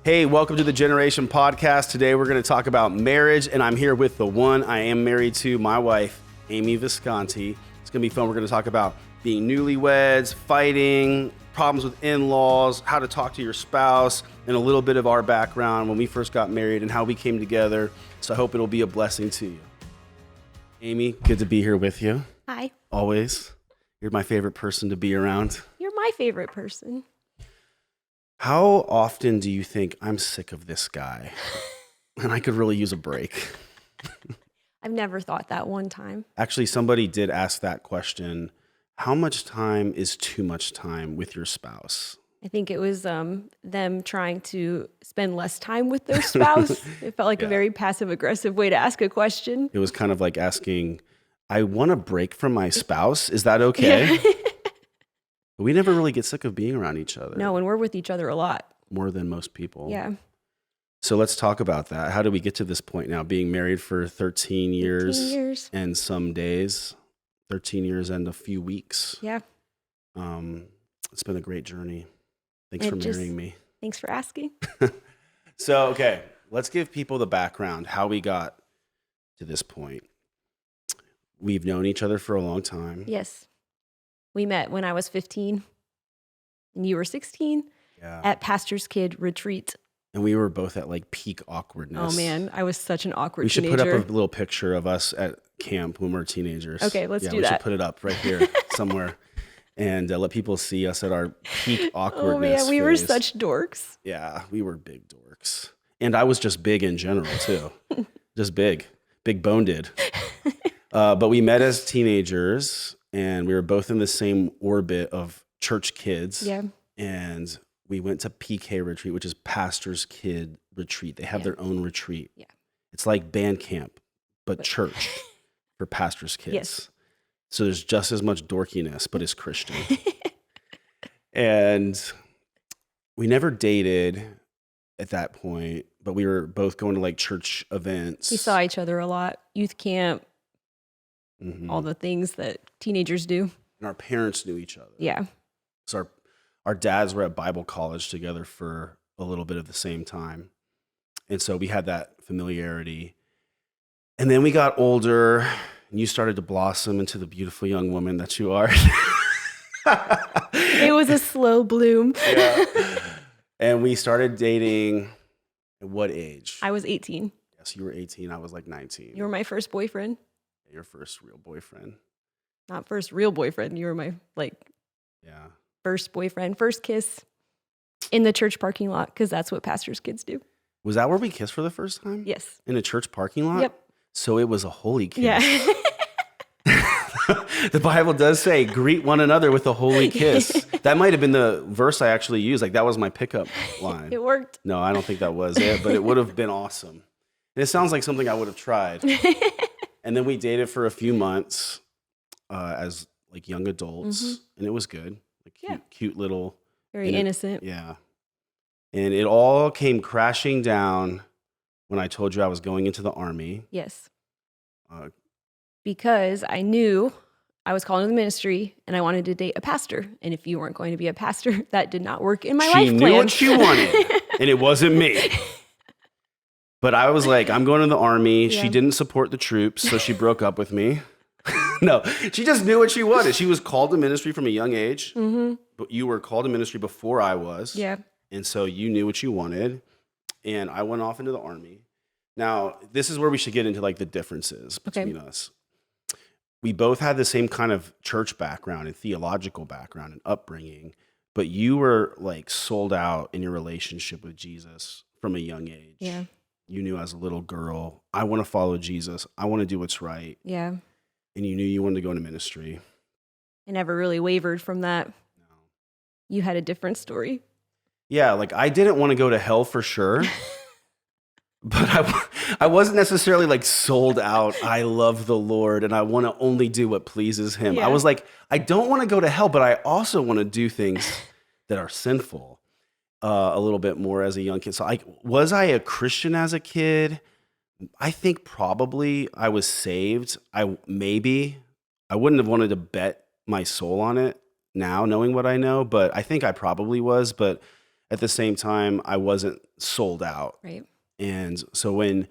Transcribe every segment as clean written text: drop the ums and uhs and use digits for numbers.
Hey, welcome to the Generation Podcast. Today we're going to talk about marriage, and I'm here with the one I am married to, my wife, Amy Visconti. It's going to be fun. We're going to talk about being newlyweds, fighting, problems with in-laws, how to talk to your spouse, and a little bit of our background when we first got married and how we came together. So I hope it'll be a blessing to you. Amy, good to be here with you. Hi. Always. You're my favorite person to be around. You're my favorite person. How often do you think I'm sick of this guy and I could really use a break? I've never thought that one time. Actually, somebody did ask that question. How much time is too much time with your spouse? I think it was them trying to spend less time with their spouse. It felt like a very passive-aggressive way to ask a question. It was kind of like asking, I want a break from my spouse. Is that okay? Yeah. We never really get sick of being around each other. No, and we're with each other a lot. More than most people. Yeah. So let's talk about that. How did we get to this point now? Being married for 13 years and some days, 13 years and a few weeks. Yeah. It's been a great journey. Thanks for marrying me. Thanks for asking. So, okay, let's give people the background, how we got to this point. We've known each other for a long time. Yes. We met when I was 15 and you were 16 at Pastor's Kid Retreat. And we were both at like peak awkwardness. Oh man, I was such an awkward We should teenager. put up a little picture of us at camp when we were teenagers. Okay, let's do We that. should put it up right here somewhere and let people see us at our peak awkwardness. Oh man, we were phase. such dorks. Yeah, we were big dorks. And I was just big in general too. Just big boned. But we met as teenagers and we were both in the same orbit of church kids. Yeah. And we went to PK Retreat, which is Pastor's Kid Retreat. They have their own retreat. Yeah. It's like band camp, but church for pastors' kids. Yes. So there's just as much dorkiness, but it's Christian. And we never dated at that point, but we were both going to like church events. We saw each other a lot. Youth camp, all the things that teenagers do. And our parents knew each other. Yeah. So our dads were at Bible college together for a little bit of the same time. And so we had that familiarity. And then we got older and you started to blossom into the beautiful young woman that you are. It was a slow bloom. Yeah. And we started dating at what age? I was 18. Yes, you were 18. I was like 19. You were my first boyfriend. Your first real boyfriend. Not first real boyfriend. You were my first boyfriend, first kiss in the church parking lot because that's what pastors' kids do. Was that where we kissed for the first time? Yes. In a church parking lot? Yep. So it was a holy kiss. Yeah. The Bible does say, greet one another with a holy kiss. That might have been the verse I actually used. Like that was my pickup line. It worked. No, I don't think that was it, but it would have been awesome. And it sounds like something I would have tried. And then we dated for a few months as like young adults, and it was good. Like cute little. Very innocent. Yeah. And it all came crashing down when I told you I was going into the Army. Yes. Because I knew I was called into the ministry and I wanted to date a pastor. And if you weren't going to be a pastor, that did not work in my life plan. She knew what she wanted, and it wasn't me. But I was like, I'm going to the Army. Yeah. She didn't support the troops, so she broke up with me. No, she just knew what she wanted. She was called to ministry from a young age, but you were called to ministry before I was. Yeah. And so you knew what you wanted, and I went off into the Army. Now, this is where we should get into like the differences between us. We both had the same kind of church background and theological background and upbringing, but you were like sold out in your relationship with Jesus from a young age. Yeah. You knew as a little girl, I want to follow Jesus. I want to do what's right. Yeah. And you knew you wanted to go into ministry. I never really wavered from that. No. You had a different story. Yeah, like I didn't want to go to hell for sure. But I wasn't necessarily like sold out. I love the Lord and I want to only do what pleases him. Yeah. I was like, I don't want to go to hell, but I also want to do things that are sinful a little bit more as a young kid. So was I a Christian as a kid? I think probably I was saved. I wouldn't have wanted to bet my soul on it now, knowing what I know, but I think I probably was. But at the same time, I wasn't sold out. Right. And so when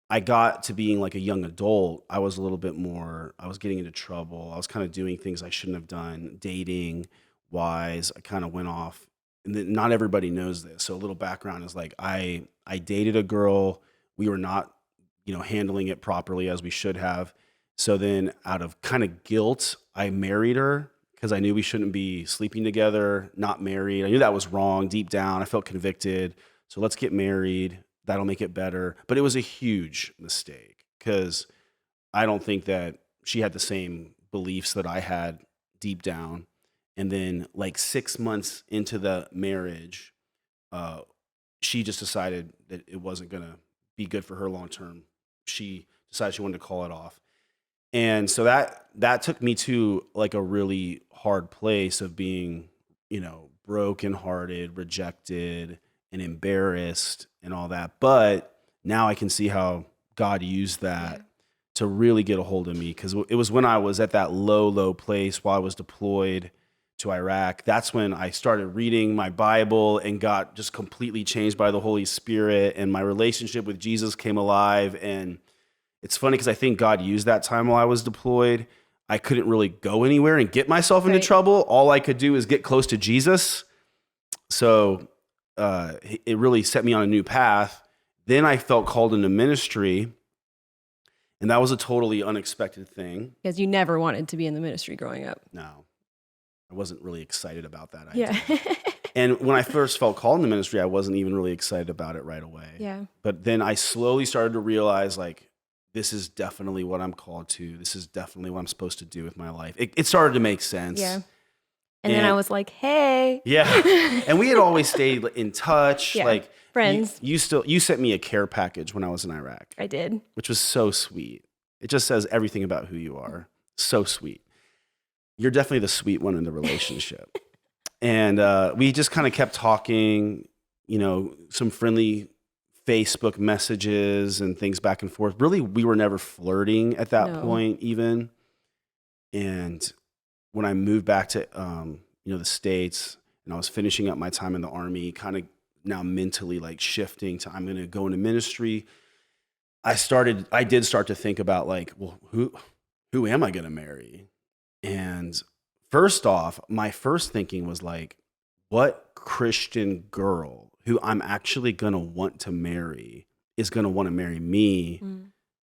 I got to being like a young adult, I was a little bit more, I was getting into trouble. I was kind of doing things I shouldn't have done, dating wise. I kind of went off. And then not everybody knows this. So a little background is like I dated a girl. We were not, handling it properly as we should have. So then out of kind of guilt, I married her because I knew we shouldn't be sleeping together, not married. I knew that was wrong deep down. I felt convicted. So let's get married. That'll make it better. But it was a huge mistake because I don't think that she had the same beliefs that I had deep down. And then, like 6 months into the marriage, she just decided that it wasn't going to be good for her long term. She decided she wanted to call it off. And so that took me to like a really hard place of being, brokenhearted, rejected, and embarrassed and all that. But now I can see how God used that to really get a hold of me, because it was when I was at that low place while I was deployed to Iraq. That's when I started reading my Bible and got just completely changed by the Holy Spirit, and my relationship with Jesus came alive. And it's funny because I think God used that time while I was deployed. I couldn't really go anywhere and get myself into trouble. All I could do is get close to Jesus. So it really set me on a new path. Then I felt called into ministry, and that was a totally unexpected thing. Because you never wanted to be in the ministry growing up. No, I wasn't really excited about that idea. Yeah. And when I first felt called into ministry, I wasn't even really excited about it right away. Yeah. But then I slowly started to realize, like, this is definitely what I'm called to. This is definitely what I'm supposed to do with my life. It started to make sense. Yeah. And then I was like, hey. Yeah. And we had always stayed in touch. Yeah. Like friends. You sent me a care package when I was in Iraq. I did. Which was so sweet. It just says everything about who you are. So sweet. You're definitely the sweet one in the relationship. And we just kind of kept talking, some friendly Facebook messages and things back and forth. Really, we were never flirting at that point even. And when I moved back to, the States, and I was finishing up my time in the Army, kind of now mentally like shifting to, I'm going to go into ministry. I did start to think about like, well, who am I going to marry? And first off, my first thinking was like, what Christian girl who I'm actually going to want to marry is going to want to marry me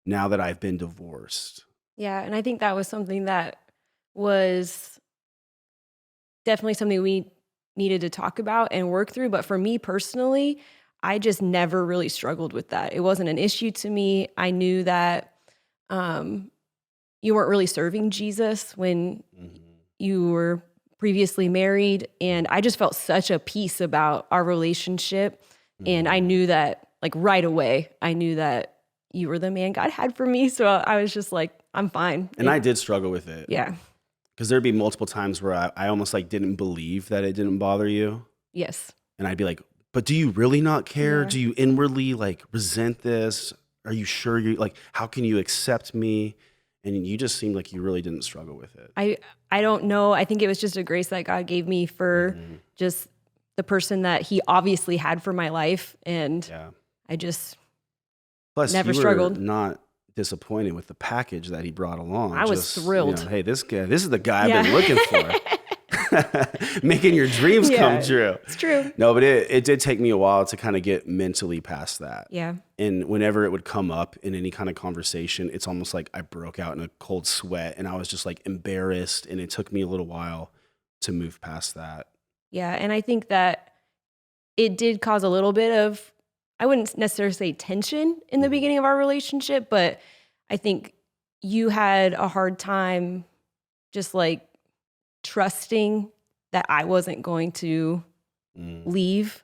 now that I've been divorced? Yeah. And I think that was something that was definitely something we needed to talk about and work through. But for me personally, I just never really struggled with that. It wasn't an issue to me. I knew that you weren't really serving Jesus when you were previously married. And I just felt such a peace about our relationship. And I knew that, like, right away, I knew that you were the man God had for me. So I was just like, I'm fine. And I did struggle with it. Yeah. Because there'd be multiple times where I almost like didn't believe that it didn't bother you. Yes. And I'd be like, but do you really not care? Yeah. Do you inwardly like resent this? Are you sure how can you accept me? And you just seemed like you really didn't struggle with it. I don't know. I think it was just a grace that God gave me for just the person that he obviously had for my life. And I just never struggled. Were not disappointed with the package that he brought along. I was thrilled. Hey, this is the guy I've been looking for. Making your dreams come true. It's true. No, but it did take me a while to kind of get mentally past that. Yeah. And whenever it would come up in any kind of conversation, it's almost like I broke out in a cold sweat and I was just like embarrassed, and it took me a little while to move past that. Yeah. And I think that it did cause a little bit of, I wouldn't necessarily say tension in the beginning of our relationship, but I think you had a hard time just like trusting that I wasn't going to leave.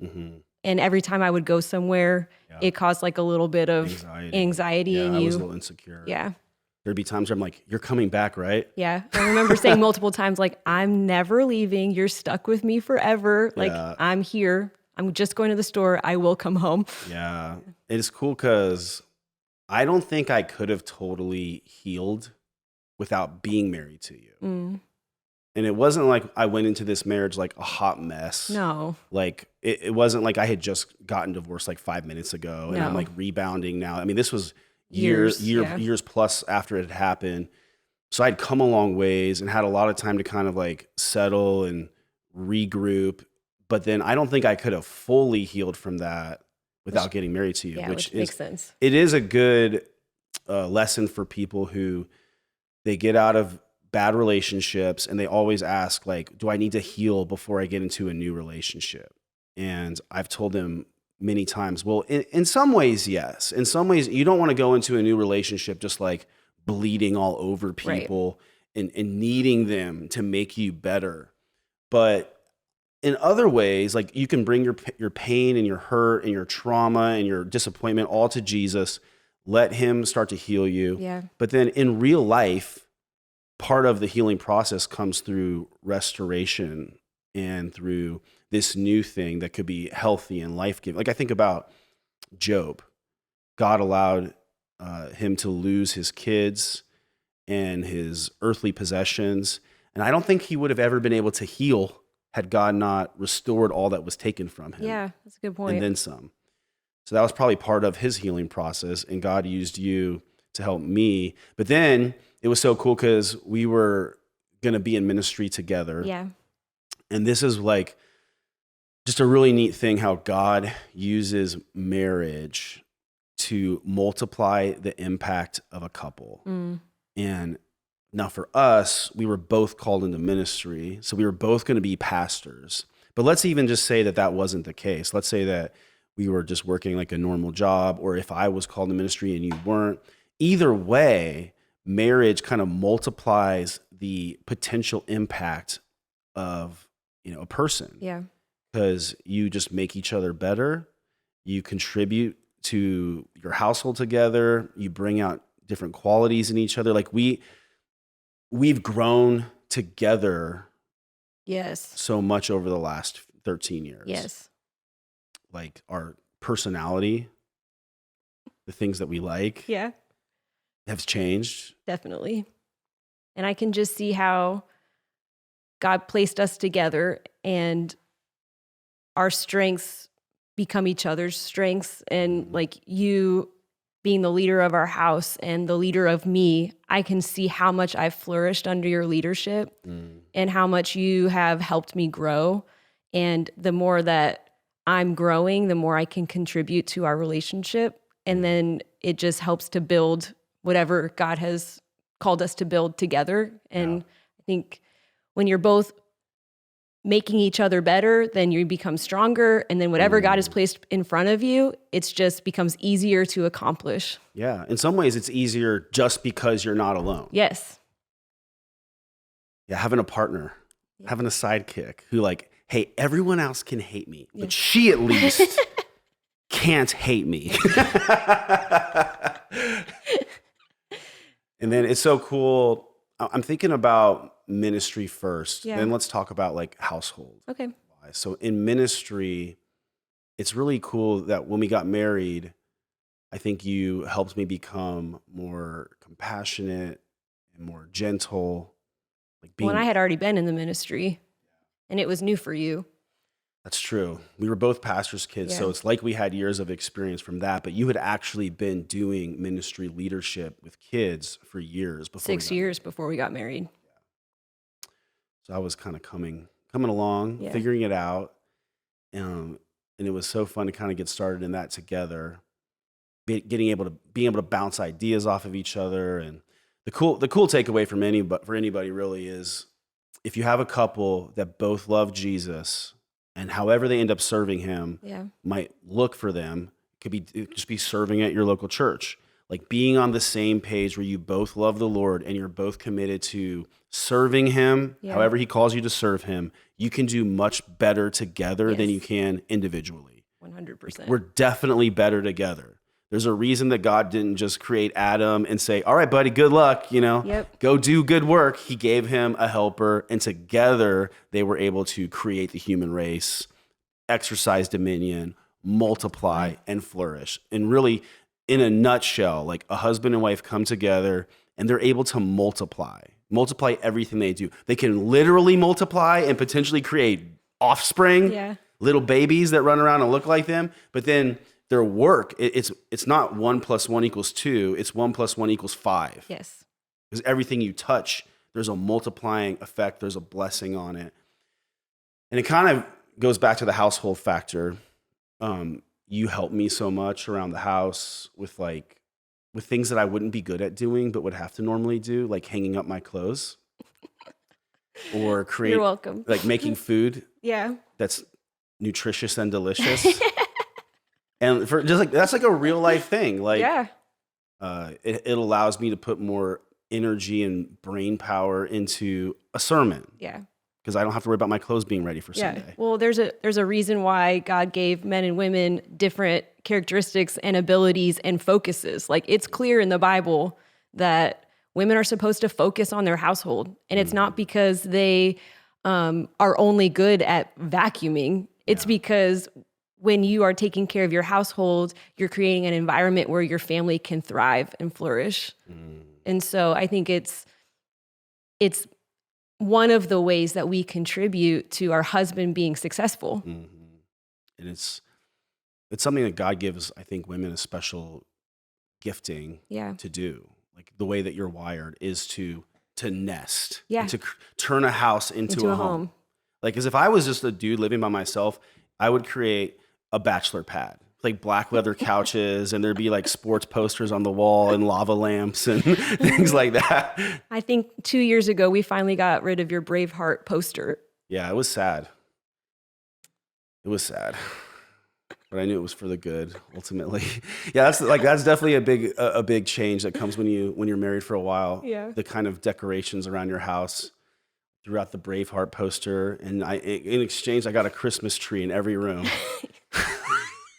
And every time I would go somewhere, it caused like a little bit of anxiety in you. I was a little insecure. Yeah. There'd be times where I'm like, you're coming back, right? Yeah. I remember saying multiple times, like, I'm never leaving. You're stuck with me forever. Like, I'm here. I'm just going to the store. I will come home. Yeah. It's cool because I don't think I could have totally healed without being married to you. And it wasn't like I went into this marriage like a hot mess. No. Like it wasn't like I had just gotten divorced like 5 minutes ago and I'm No. like rebounding now. I mean, this was Years, years plus after it had happened. So I'd come a long ways and had a lot of time to kind of like settle and regroup. But then I don't think I could have fully healed from that without getting married to you, Yeah, which makes sense. It is a good lesson for people who they get out of bad relationships and they always ask like, do I need to heal before I get into a new relationship? And I've told them many times, well, in some ways, yes. In some ways, you don't want to go into a new relationship just like bleeding all over people and needing them to make you better. But in other ways, like you can bring your pain and your hurt and your trauma and your disappointment all to Jesus, let him start to heal you. Yeah. But then in real life, part of the healing process comes through restoration and through this new thing that could be healthy and life-giving. Like I think about Job. God allowed him to lose his kids and his earthly possessions. And I don't think he would have ever been able to heal had God not restored all that was taken from him. Yeah, that's a good point. And then some. So that was probably part of his healing process. And God used you to help me. But then it was so cool because we were going to be in ministry together. Yeah. And this is like just a really neat thing how God uses marriage to multiply the impact of a couple. And now for us, we were both called into ministry. So we were both going to be pastors. But let's even just say that that wasn't the case. Let's say that we were just working like a normal job, or if I was called to ministry and you weren't. Either way, marriage kind of multiplies the potential impact of, a person. Yeah. Because you just make each other better. You contribute to your household together. You bring out different qualities in each other. Like we've grown together. Yes. So much over the last 13 years. Yes. Like our personality, the things that we like. Yeah. Have changed. Definitely. And I can just see how God placed us together and our strengths become each other's strengths. And like you being the leader of our house and the leader of me, I can see how much I've flourished under your leadership and how much you have helped me grow. And the more that I'm growing, the more I can contribute to our relationship. And then it just helps to build whatever God has called us to build together. And I think when you're both making each other better, then you become stronger. And then whatever God has placed in front of you, it's just becomes easier to accomplish. Yeah. In some ways, it's easier just because you're not alone. Yes. Yeah. Having a partner, having a sidekick who like, hey, everyone else can hate me, but she at least can't hate me. And then it's so cool. I'm thinking about ministry first. Yeah. Then let's talk about like household. Okay. So in ministry, it's really cool that when we got married, I think you helped me become more compassionate and more gentle. Like being, When I had already been in the ministry and it was new for you. That's true. We were both pastors' kids, so it's like we had years of experience from that, but you had actually been doing ministry leadership with kids for years before. 6 years before we got married. So I was kind of coming along, figuring it out. And it was so fun to kind of get started in that together, being able to bounce ideas off of each other. And the cool takeaway for anybody really is if you have a couple that both love Jesus, and however they end up serving him might look for them. It could just be serving at your local church. Like being on the same page where you both love the Lord and you're both committed to serving him, however he calls you to serve him, you can do much better together than you can individually. 100%. Like we're definitely better together. There's a reason that God didn't just create Adam and say, all right, buddy, good luck, go do good work. He gave him a helper, and together they were able to create the human race, exercise dominion, multiply, and flourish. And really, in a nutshell, like a husband and wife come together and they're able to multiply multiply everything they do. They can literally multiply and potentially create offspring, little babies that run around and look like them. But then their work, it's not 1 + 1 = 2. It's 1 + 1 = 5. Yes. Because everything you touch, there's a multiplying effect. There's a blessing on it. And it kind of goes back to the household factor. You help me so much around the house with things that I wouldn't be good at doing, but would have to normally do, like hanging up my clothes or You're welcome. like making food Yeah. that's nutritious and delicious. And for just like, that's like a real life thing. Like, it allows me to put more energy and brain power into a sermon. Yeah. Because I don't have to worry about my clothes being ready for Sunday. Well, there's a reason why God gave men and women different characteristics and abilities and focuses. Like, it's clear in the Bible that women are supposed to focus on their household. And it's not because they are only good at vacuuming. It's because when you are taking care of your household, you're creating an environment where your family can thrive and flourish. And so I think it's one of the ways that we contribute to our husband being successful. And it's something that God gives, I think, women a special gifting to do. Like, the way that you're wired is to nest, and to turn a house into a home. Like, as if I was just a dude living by myself, I would create a bachelor pad, like black leather couches, and there'd be like sports posters on the wall and lava lamps and things like that. I think 2 years ago, we finally got rid of your Braveheart poster. Yeah, it was sad. It was sad, but I knew it was for the good ultimately. Yeah, that's definitely a big change that comes when you're married for a while. Yeah. The kind of decorations around your house, throughout the Braveheart poster, and in exchange I got a Christmas tree in every room.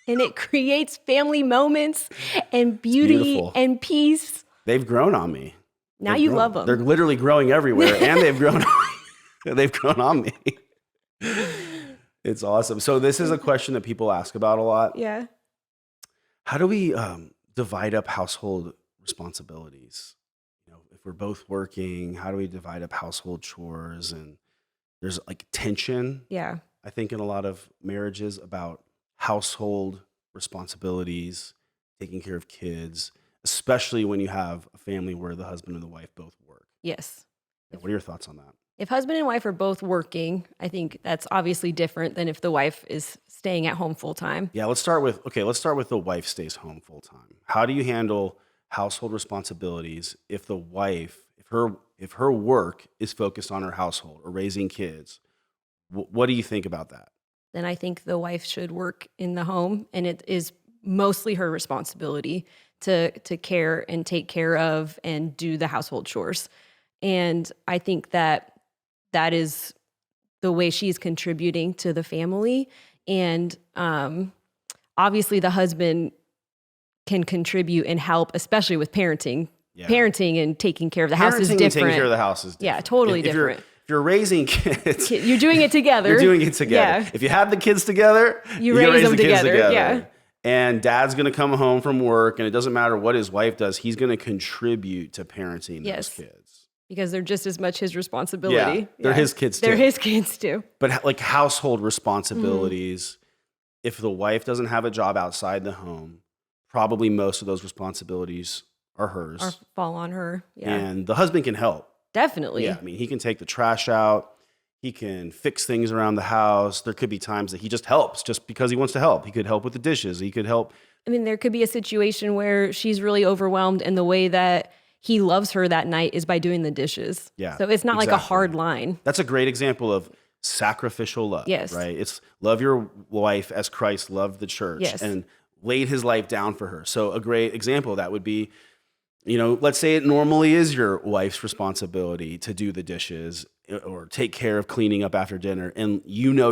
And it creates family moments and beauty and peace. They've grown on me. Now you love them. They're literally growing everywhere, and they've grown on me. It's awesome. So this is a question that people ask about a lot. Yeah. How do we divide up household responsibilities? If we're both working, how do we divide up household chores? And there's like tension. Yeah. I think in a lot of marriages about household responsibilities, taking care of kids, especially when you have a family where the husband and the wife both work. Yes. What are your thoughts on that? If husband and wife are both working, I think that's obviously different than if the wife is staying at home full time. Yeah, let's start with the wife stays home full time. How do you handle household responsibilities if the wife, if her work is focused on her household or raising kids? What do you think about that? Then I think the wife should work in the home, and it is mostly her responsibility to care and take care of and do the household chores. And I think that is the way she's contributing to the family. And obviously the husband can contribute and help, especially with parenting. Yeah. Parenting and taking care of the house is different. Taking care of the house is different. Yeah, totally different. If you're raising kids, you're doing it together. You're doing it together. Yeah. If you have the kids together, you raise them together. Yeah. And dad's going to come home from work, and it doesn't matter what his wife does, he's going to contribute to parenting those kids. Because they're just as much his responsibility. Yeah, they're his kids too. They're his kids too. But like household responsibilities, if the wife doesn't have a job outside the home, probably most of those responsibilities are hers. Or fall on her. Yeah. And the husband can help. Definitely. Yeah, I mean, he can take the trash out. He can fix things around the house. There could be times that he just helps just because he wants to help. He could help with the dishes. He could help. I mean, there could be a situation where she's really overwhelmed, and the way that he loves her that night is by doing the dishes. Yeah. So it's not like a hard line. That's a great example of sacrificial love. Yes. Right? It's love your wife as Christ loved the church and laid his life down for her. So a great example of that would be, let's say it normally is your wife's responsibility to do the dishes or take care of cleaning up after dinner. And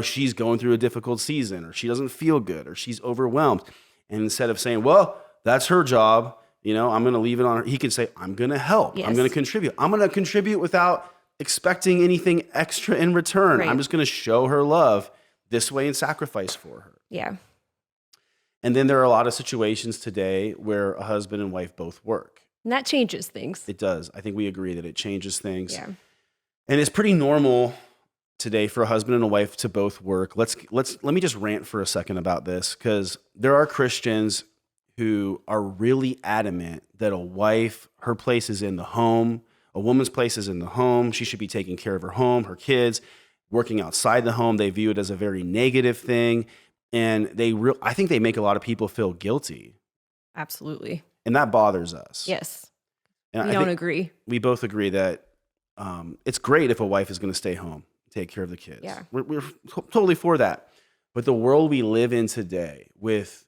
she's going through a difficult season, or she doesn't feel good, or she's overwhelmed. And instead of saying, well, that's her job, I'm going to leave it on her, he can say, I'm going to help. Yes. I'm going to contribute. I'm going to contribute without expecting anything extra in return. Right. I'm just going to show her love this way and sacrifice for her. Yeah. And then there are a lot of situations today where a husband and wife both work. And that changes things. It does. I think we agree that it changes things. Yeah. And it's pretty normal today for a husband and a wife to both work. Let me just rant for a second about this, because there are Christians who are really adamant that a wife, her place is in the home. A woman's place is in the home. She should be taking care of her home, her kids. Working outside the home, they view it as a very negative thing. And I think they make a lot of people feel guilty. Absolutely. And that bothers us. Yes. And We don't agree. We both agree that it's great if a wife is going to stay home, take care of the kids. Yeah. We're totally for that. But the world we live in today, with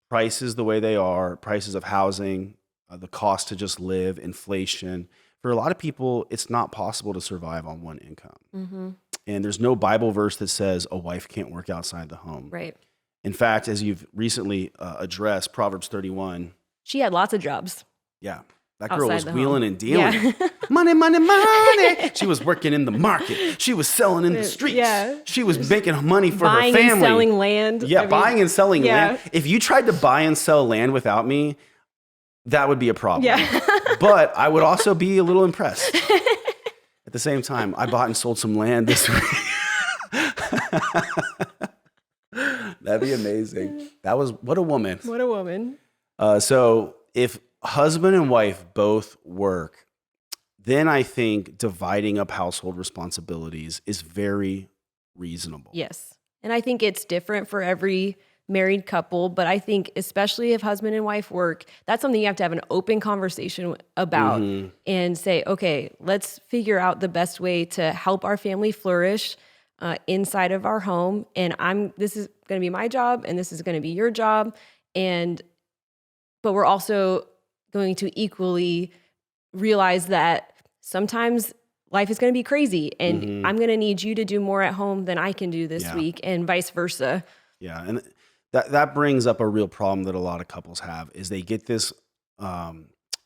prices the way they are, prices of housing, the cost to just live, inflation, for a lot of people, it's not possible to survive on one income. Mm-hmm. And there's no Bible verse that says a wife can't work outside the home. Right. In fact, as you've recently addressed, Proverbs 31. She had lots of jobs. Yeah. That girl Outside was the wheeling home. and dealing. Yeah. Money, money, money. She was working in the market. She was selling in the streets. Yeah. She was making money for her Buying family. and selling land. Yeah, I mean, buying and selling yeah. land. If you tried to buy and sell land without me, that would be a problem. Yeah. But I would also be a little impressed. At the same time, I bought and sold some land this week. That'd be amazing. What a woman. What a woman. So if husband and wife both work, then I think dividing up household responsibilities is very reasonable. Yes. And I think it's different for every married couple, but I think especially if husband and wife work, that's something you have to have an open conversation about and say, okay, let's figure out the best way to help our family flourish inside of our home. And this is going to be my job and this is going to be your job. But we're also going to equally realize that sometimes life is going to be crazy and I'm going to need you to do more at home than I can do this week and vice versa. Yeah. And that brings up a real problem that a lot of couples have, is they get this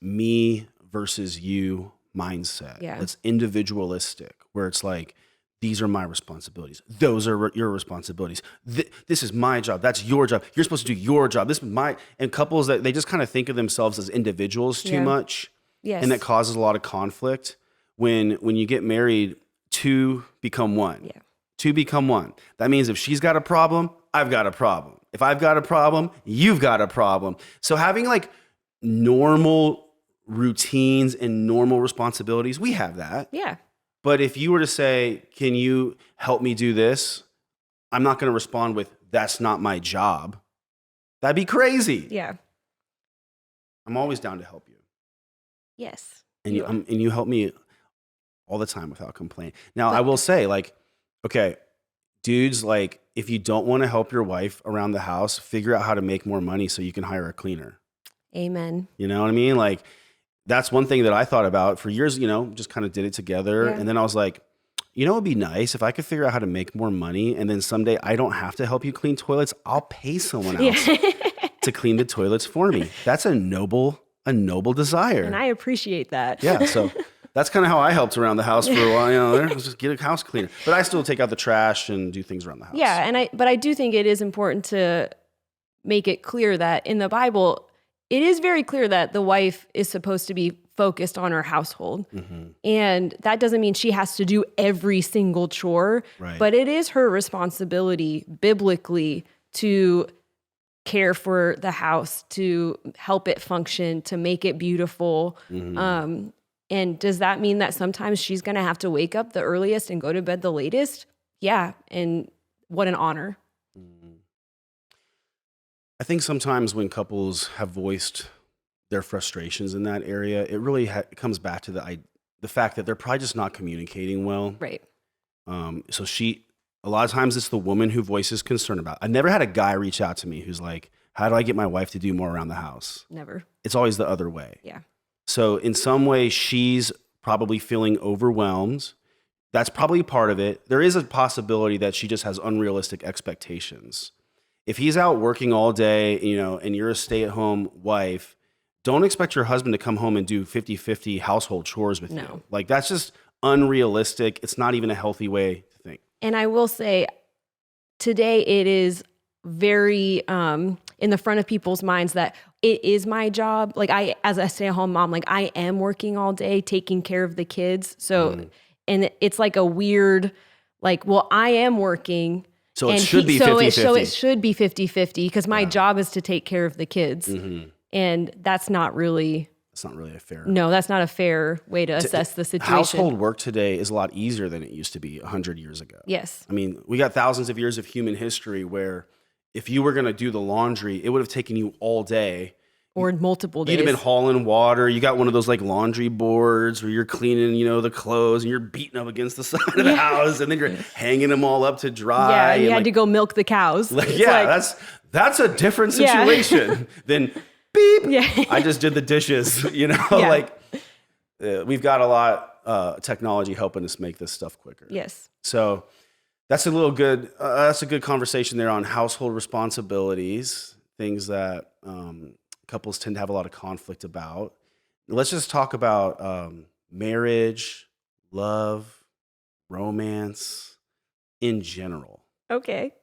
me versus you mindset. Yeah. That's individualistic, where it's like, these are my responsibilities. Those are your responsibilities. This is my job. That's your job. You're supposed to do your job. This is and couples, that they just kind of think of themselves as individuals too much. Yes. And that causes a lot of conflict. When you get married, two become one. Yeah. Two become one. That means if she's got a problem, I've got a problem. If I've got a problem, you've got a problem. So having like normal routines and normal responsibilities, we have that. Yeah. But if you were to say, can you help me do this? I'm not going to respond with, that's not my job. That'd be crazy. Yeah. I'm always down to help you. Yes. And you help me all the time without complaining. Now, I will say, like, okay, dudes, like, if you don't want to help your wife around the house, figure out how to make more money so you can hire a cleaner. Amen. You know what I mean? Like, that's one thing that I thought about for years, just kind of did it together. Yeah. And then I was like, it would be nice if I could figure out how to make more money. And then someday I don't have to help you clean toilets. I'll pay someone else to clean the toilets for me. That's a noble desire. And I appreciate that. Yeah. So that's kind of how I helped around the house for a while. Let's just get a house cleaner. But I still take out the trash and do things around the house. Yeah. But I do think it is important to make it clear that in the Bible, it is very clear that the wife is supposed to be focused on her household. And that doesn't mean she has to do every single chore, Right. but it is her responsibility biblically to care for the house, to help it function, to make it beautiful. And does that mean that sometimes she's going to have to wake up the earliest and go to bed the latest? Yeah. And what an honor. I think sometimes when couples have voiced their frustrations in that area, it really comes back to the fact that they're probably just not communicating well. Right. So a lot of times it's the woman who voices concern about it. I've never had a guy reach out to me who's like, how do I get my wife to do more around the house? Never. It's always the other way. Yeah. So in some way, she's probably feeling overwhelmed. That's probably part of it. There is a possibility that she just has unrealistic expectations. If he's out working all day, and you're a stay-at-home wife, don't expect your husband to come home and do 50-50 household chores with you. Like, that's just unrealistic. It's not even a healthy way to think. And I will say, today it is very in the front of people's minds that it is my job. Like as a stay-at-home mom, like I am working all day, taking care of the kids. So, and it's like a weird, like, well, I am working. So it should be 50-50. So it should be 50-50 because my job is to take care of the kids. And that's not really... It's not really a fair... No, that's not a fair way to assess the situation. Household work today is a lot easier than it used to be 100 years ago. Yes. I mean, we got thousands of years of human history where if you were going to do the laundry, it would have taken you all day. Or multiple days. You'd have been hauling water. You got one of those like laundry boards where you're cleaning, the clothes and you're beating up against the side of the house and then you're hanging them all up to dry. Yeah, and you had to go milk the cows. That's a different situation than... Beep. Yeah. I just did the dishes, we've got a lot technology helping us make this stuff quicker. Yes. So that's a good conversation there on household responsibilities, things that couples tend to have a lot of conflict about. Let's just talk about marriage, love, romance in general. Okay.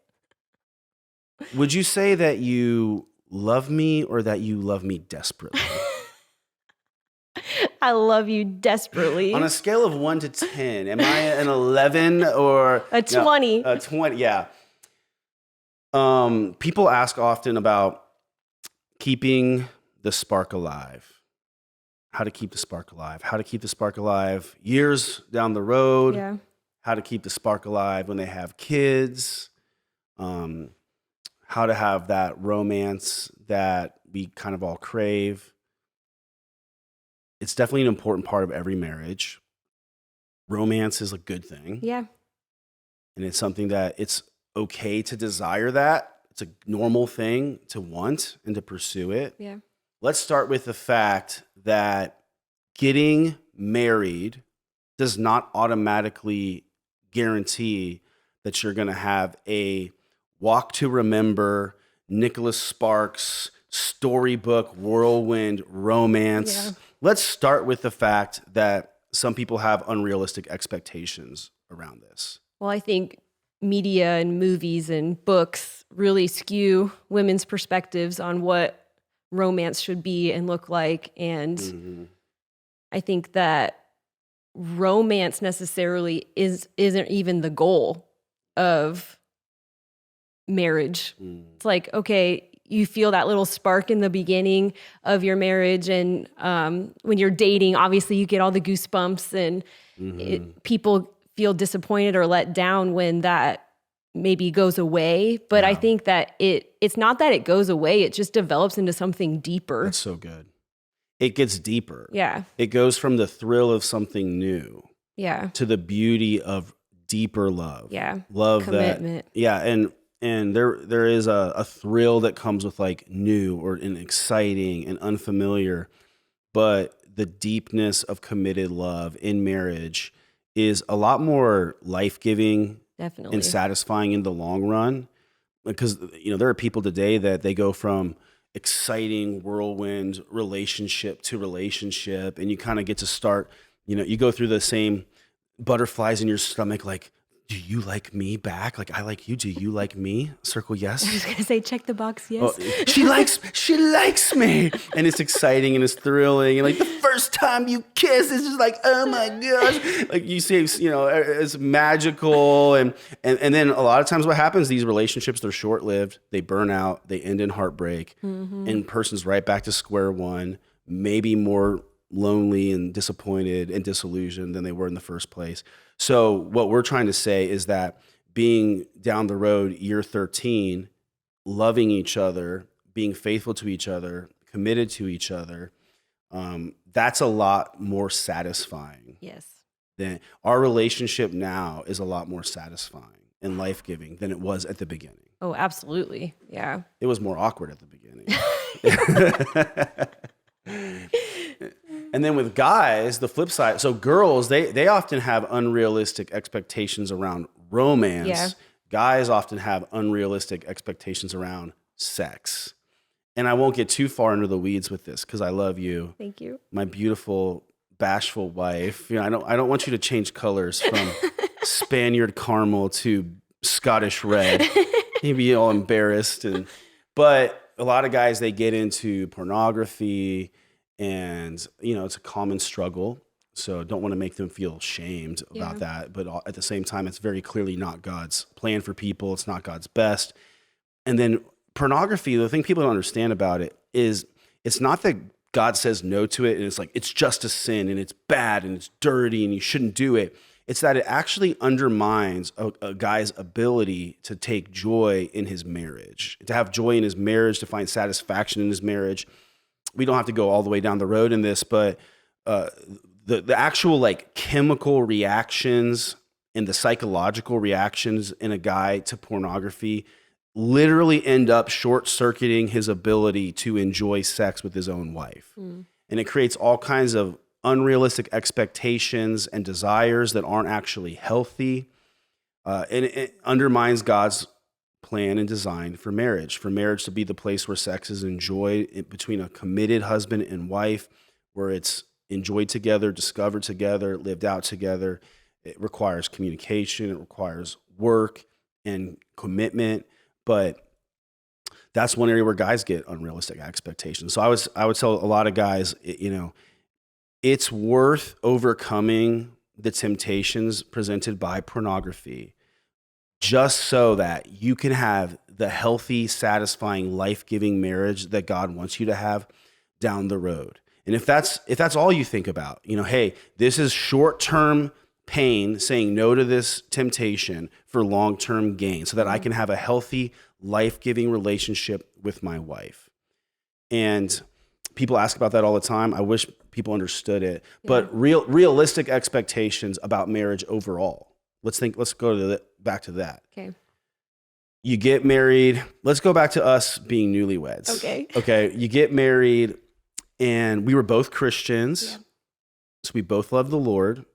Would you say that you love me or that you love me desperately? I love you desperately. On a scale of 1 to 10, am I an 11 or a 20? A 20, yeah. People ask often about keeping the spark alive. How to keep the spark alive. How to keep the spark alive years down the road. Yeah. How to keep the spark alive when they have kids. How to have that romance that we kind of all crave. It's definitely an important part of every marriage. Romance is a good thing. Yeah. And it's something that it's okay to desire that. It's a normal thing to want and to pursue it. Yeah. Let's start with the fact that getting married does not automatically guarantee that you're going to have a Walk to Remember, Nicholas Sparks, storybook, whirlwind romance. Yeah. Let's start with the fact that some people have unrealistic expectations around this. Well, I think media and movies and books really skew women's perspectives on what romance should be and look like. And I think that romance necessarily isn't even the goal of marriage. It's like, okay, you feel that little spark in the beginning of your marriage, and when you're dating, obviously you get all the goosebumps, and people feel disappointed or let down when that maybe goes away. But I think that it's not that it goes away, it just develops into something deeper. That's so good. It gets deeper. Yeah. It goes from the thrill of something new to the beauty of deeper love. Yeah. Love commitment. And there is a thrill that comes with like new or an exciting and unfamiliar, but the deepness of committed love in marriage is a lot more life-giving Definitely. and satisfying in the long run. Because there are people today that they go from exciting whirlwind relationship to relationship, and you kind of get to start, you go through the same butterflies in your stomach, like, do you like me back? Like I like you. Do you like me? Circle yes. I was gonna say check the box yes. Oh, she likes me, and it's exciting and it's thrilling, and like the first time you kiss, it's just like, oh my gosh, like you say, it's magical, and then a lot of times what happens? These relationships, they're short lived, they burn out, they end in heartbreak, and person's right back to square one, maybe more lonely and disappointed and disillusioned than they were in the first place. So what we're trying to say is that being down the road, year 13, loving each other, being faithful to each other, committed to each other, that's a lot more satisfying. Yes. Than our relationship now is a lot more satisfying and life-giving than it was at the beginning. Oh, absolutely. Yeah. It was more awkward at the beginning. And then with guys, the flip side, so girls, they often have unrealistic expectations around romance. Yeah. Guys often have unrealistic expectations around sex. And I won't get too far into the weeds with this because I love you. Thank you. My beautiful, bashful wife. I don't want you to change colors from Spaniard caramel to Scottish red. You'd be all embarrassed. But a lot of guys, they get into pornography and, it's a common struggle. So don't want to make them feel shamed about that. But at the same time, it's very clearly not God's plan for people. It's not God's best. And then pornography, the thing people don't understand about it is it's not that God says no to it and it's like, it's just a sin and it's bad and it's dirty and you shouldn't do it. It's that it actually undermines a guy's ability to take joy in his marriage, to have joy in his marriage, to find satisfaction in his marriage. We don't have to go all the way down the road in this, but the actual like chemical reactions and the psychological reactions in a guy to pornography literally end up short-circuiting his ability to enjoy sex with his own wife. And it creates all kinds of unrealistic expectations and desires that aren't actually healthy. And it undermines God's plan and design for marriage to be the place where sex is enjoyed between a committed husband and wife, where it's enjoyed together, discovered together, lived out together. It requires communication. It requires work and commitment. But that's one area where guys get unrealistic expectations. So I would tell a lot of guys, it's worth overcoming the temptations presented by pornography just so that you can have the healthy, satisfying, life-giving marriage that God wants you to have down the road. And if that's all you think about, hey, this is short-term pain, saying no to this temptation for long-term gain so that I can have a healthy, life-giving relationship with my wife. And people ask about that all the time. I wish people understood it. Yeah. But realistic expectations about marriage overall. Let's go back to that. Okay. You get married. Let's go back to us being newlyweds. Okay. You get married and we were both Christians. Yeah. So we both love the Lord,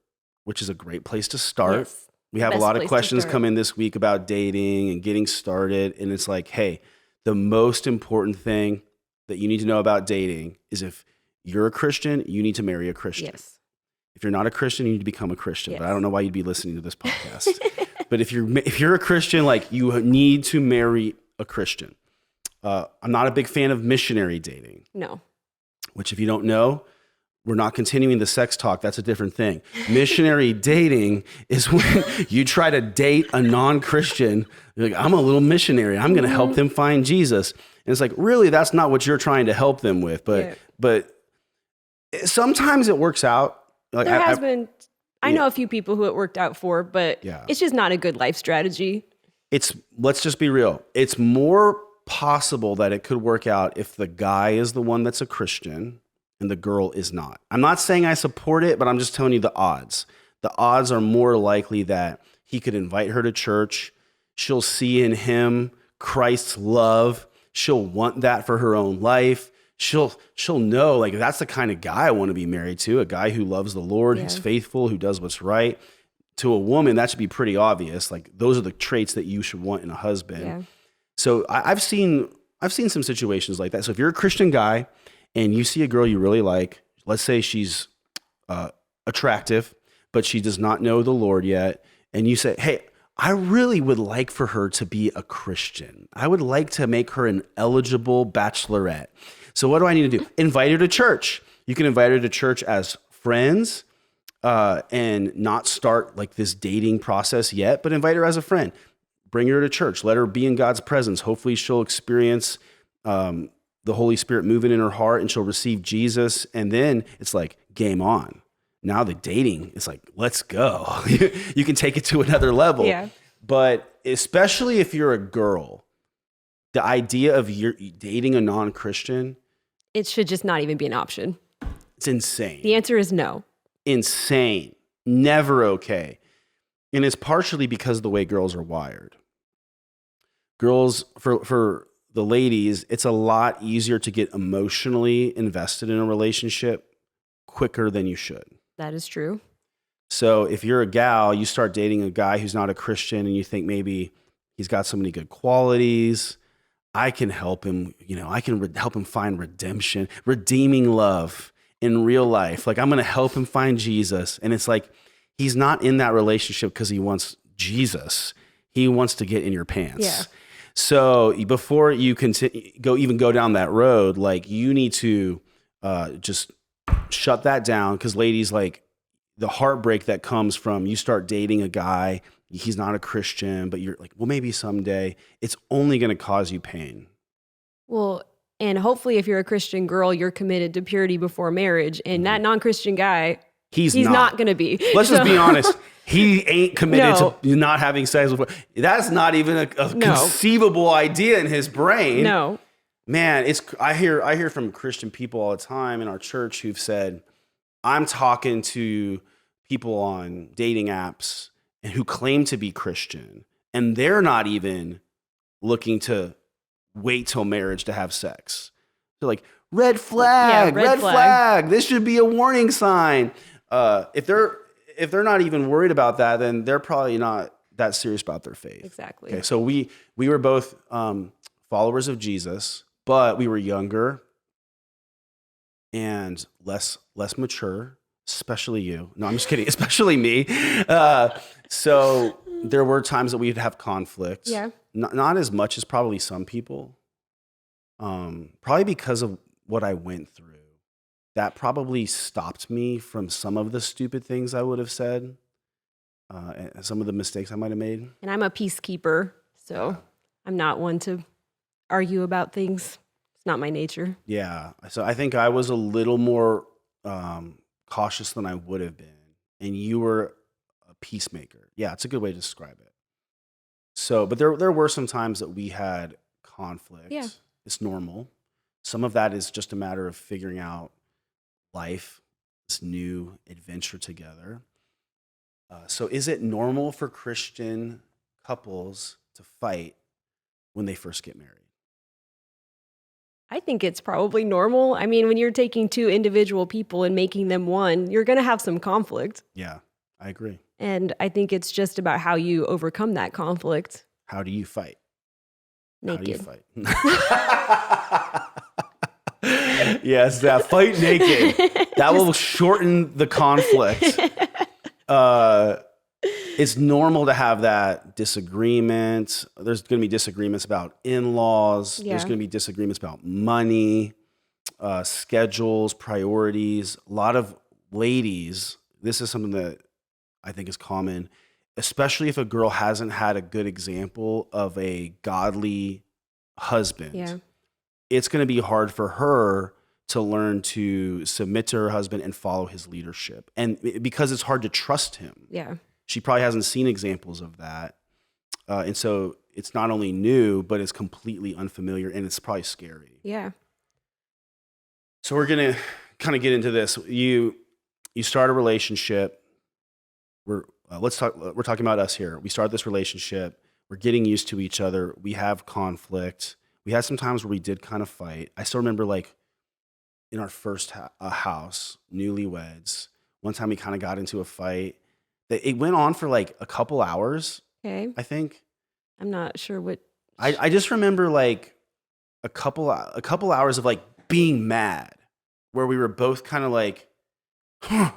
which is a great place to start. Yes. We have a lot of questions come in this week about dating and getting started. And it's like, hey, the most important thing that you need to know about dating is if you're a Christian, you need to marry a Christian. Yes. If you're not a Christian, you need to become a Christian. Yes. But I don't know why you'd be listening to this podcast. But if you're a Christian, like you need to marry a Christian. I'm not a big fan of missionary dating. No. Which, if you don't know, we're not continuing the sex talk. That's a different thing. Missionary dating is when you try to date a non-Christian. You're like, I'm a little missionary. I'm going to help them find Jesus. And it's like, really, that's not what you're trying to help them with. But sometimes it works out. Like there has been, I know a few people who it worked out for, but it's just not a good life strategy. Let's just be real. It's more possible that it could work out if the guy is the one that's a Christian and the girl is not. I'm not saying I support it, but I'm just telling you the odds. The odds are more likely that he could invite her to church. She'll see in him Christ's love. She'll want that for her own life. She'll know, like, that's the kind of guy I want to be married to, a guy who loves the Lord, who's faithful, who does what's right. To a woman, that should be pretty obvious. Like, those are the traits that you should want in a husband. Yeah. So I've seen some situations like that. So if you're a Christian guy and you see a girl you really like, let's say she's attractive, but she does not know the Lord yet, and you say, hey, I really would like for her to be a Christian. I would like to make her an eligible bachelorette. So what do I need to do? Invite her to church. You can invite her to church as friends and not start like this dating process yet, but invite her as a friend. Bring her to church. Let her be in God's presence. Hopefully she'll experience the Holy Spirit moving in her heart and she'll receive Jesus. And then it's like game on. Now the dating is like, let's go. You can take it to another level. Yeah. But especially if you're a girl, the idea of you're dating a non-Christian, it should just not even be an option. It's insane. The answer is no. Insane. Never okay. And it's partially because of the way girls are wired. Girls, for the ladies, it's a lot easier to get emotionally invested in a relationship quicker than you should. That is true. So if you're a gal, you start dating a guy who's not a Christian and you think maybe he's got so many good qualities, I can help him, I can help him find redemption, redeeming love in real life. Like, I'm going to help him find Jesus. And it's like, he's not in that relationship because he wants Jesus. He wants to get in your pants. Yeah. So before you even go down that road, like you need to just shut that down. Because ladies, like the heartbreak that comes from you start dating a guy, he's not a Christian, but you're like, well, maybe someday. It's only going to cause you pain. Well, and hopefully if you're a Christian girl, you're committed to purity before marriage. And that non-Christian guy, he's not going to be. Let's just be honest. He ain't committed to not having sex with. That's not even a conceivable idea in his brain. No. Man, I hear from Christian people all the time in our church who've said, I'm talking to people on dating apps and who claim to be Christian, and they're not even looking to wait till marriage to have sex. They're like, red flag, red flag. This should be a warning sign. If they're not even worried about that, then they're probably not that serious about their faith. Exactly. Okay, so we were both followers of Jesus, but we were younger and less mature, especially you. No, I'm just kidding. Especially me. So there were times that we'd have conflict. Yeah. Not as much as probably some people. Probably because of what I went through. That probably stopped me from some of the stupid things I would have said, and some of the mistakes I might have made. And I'm a peacekeeper, so I'm not one to argue about things. It's not my nature. Yeah. So I think I was a little more cautious than I would have been. And you were a peacemaker. Yeah, it's a good way to describe it. So, but there were some times that we had conflict. Yeah. It's normal. Some of that is just a matter of figuring out life, this new adventure together. So is it normal for Christian couples to fight when they first get married? I think it's probably normal. I mean, when you're taking two individual people and making them one, you're going to have some conflict. Yeah, I agree. And I think it's just about how you overcome that conflict. How do you fight? Naked. How do you fight? Yes, that fight naked. That will shorten the conflict. It's normal to have that disagreement. There's going to be disagreements about in-laws. Yeah. There's going to be disagreements about money, schedules, priorities. A lot of ladies, this is something that I think is common, especially if a girl hasn't had a good example of a godly husband. Yeah. It's going to be hard for her to learn to submit to her husband and follow his leadership. And because it's hard to trust him. Yeah. She probably hasn't seen examples of that. And so it's not only new, but it's completely unfamiliar and it's probably scary. Yeah. So we're going to kind of get into this. You start a relationship. We're talking about us here. We start this relationship. We're getting used to each other. We have conflict. We had some times where we did kind of fight. I still remember like in our first house, newlyweds, one time we kind of got into a fight. It went on for like a couple hours. Okay. I think. I'm not sure what. I just remember like a couple hours of like being mad, where we were both kind of like, huh.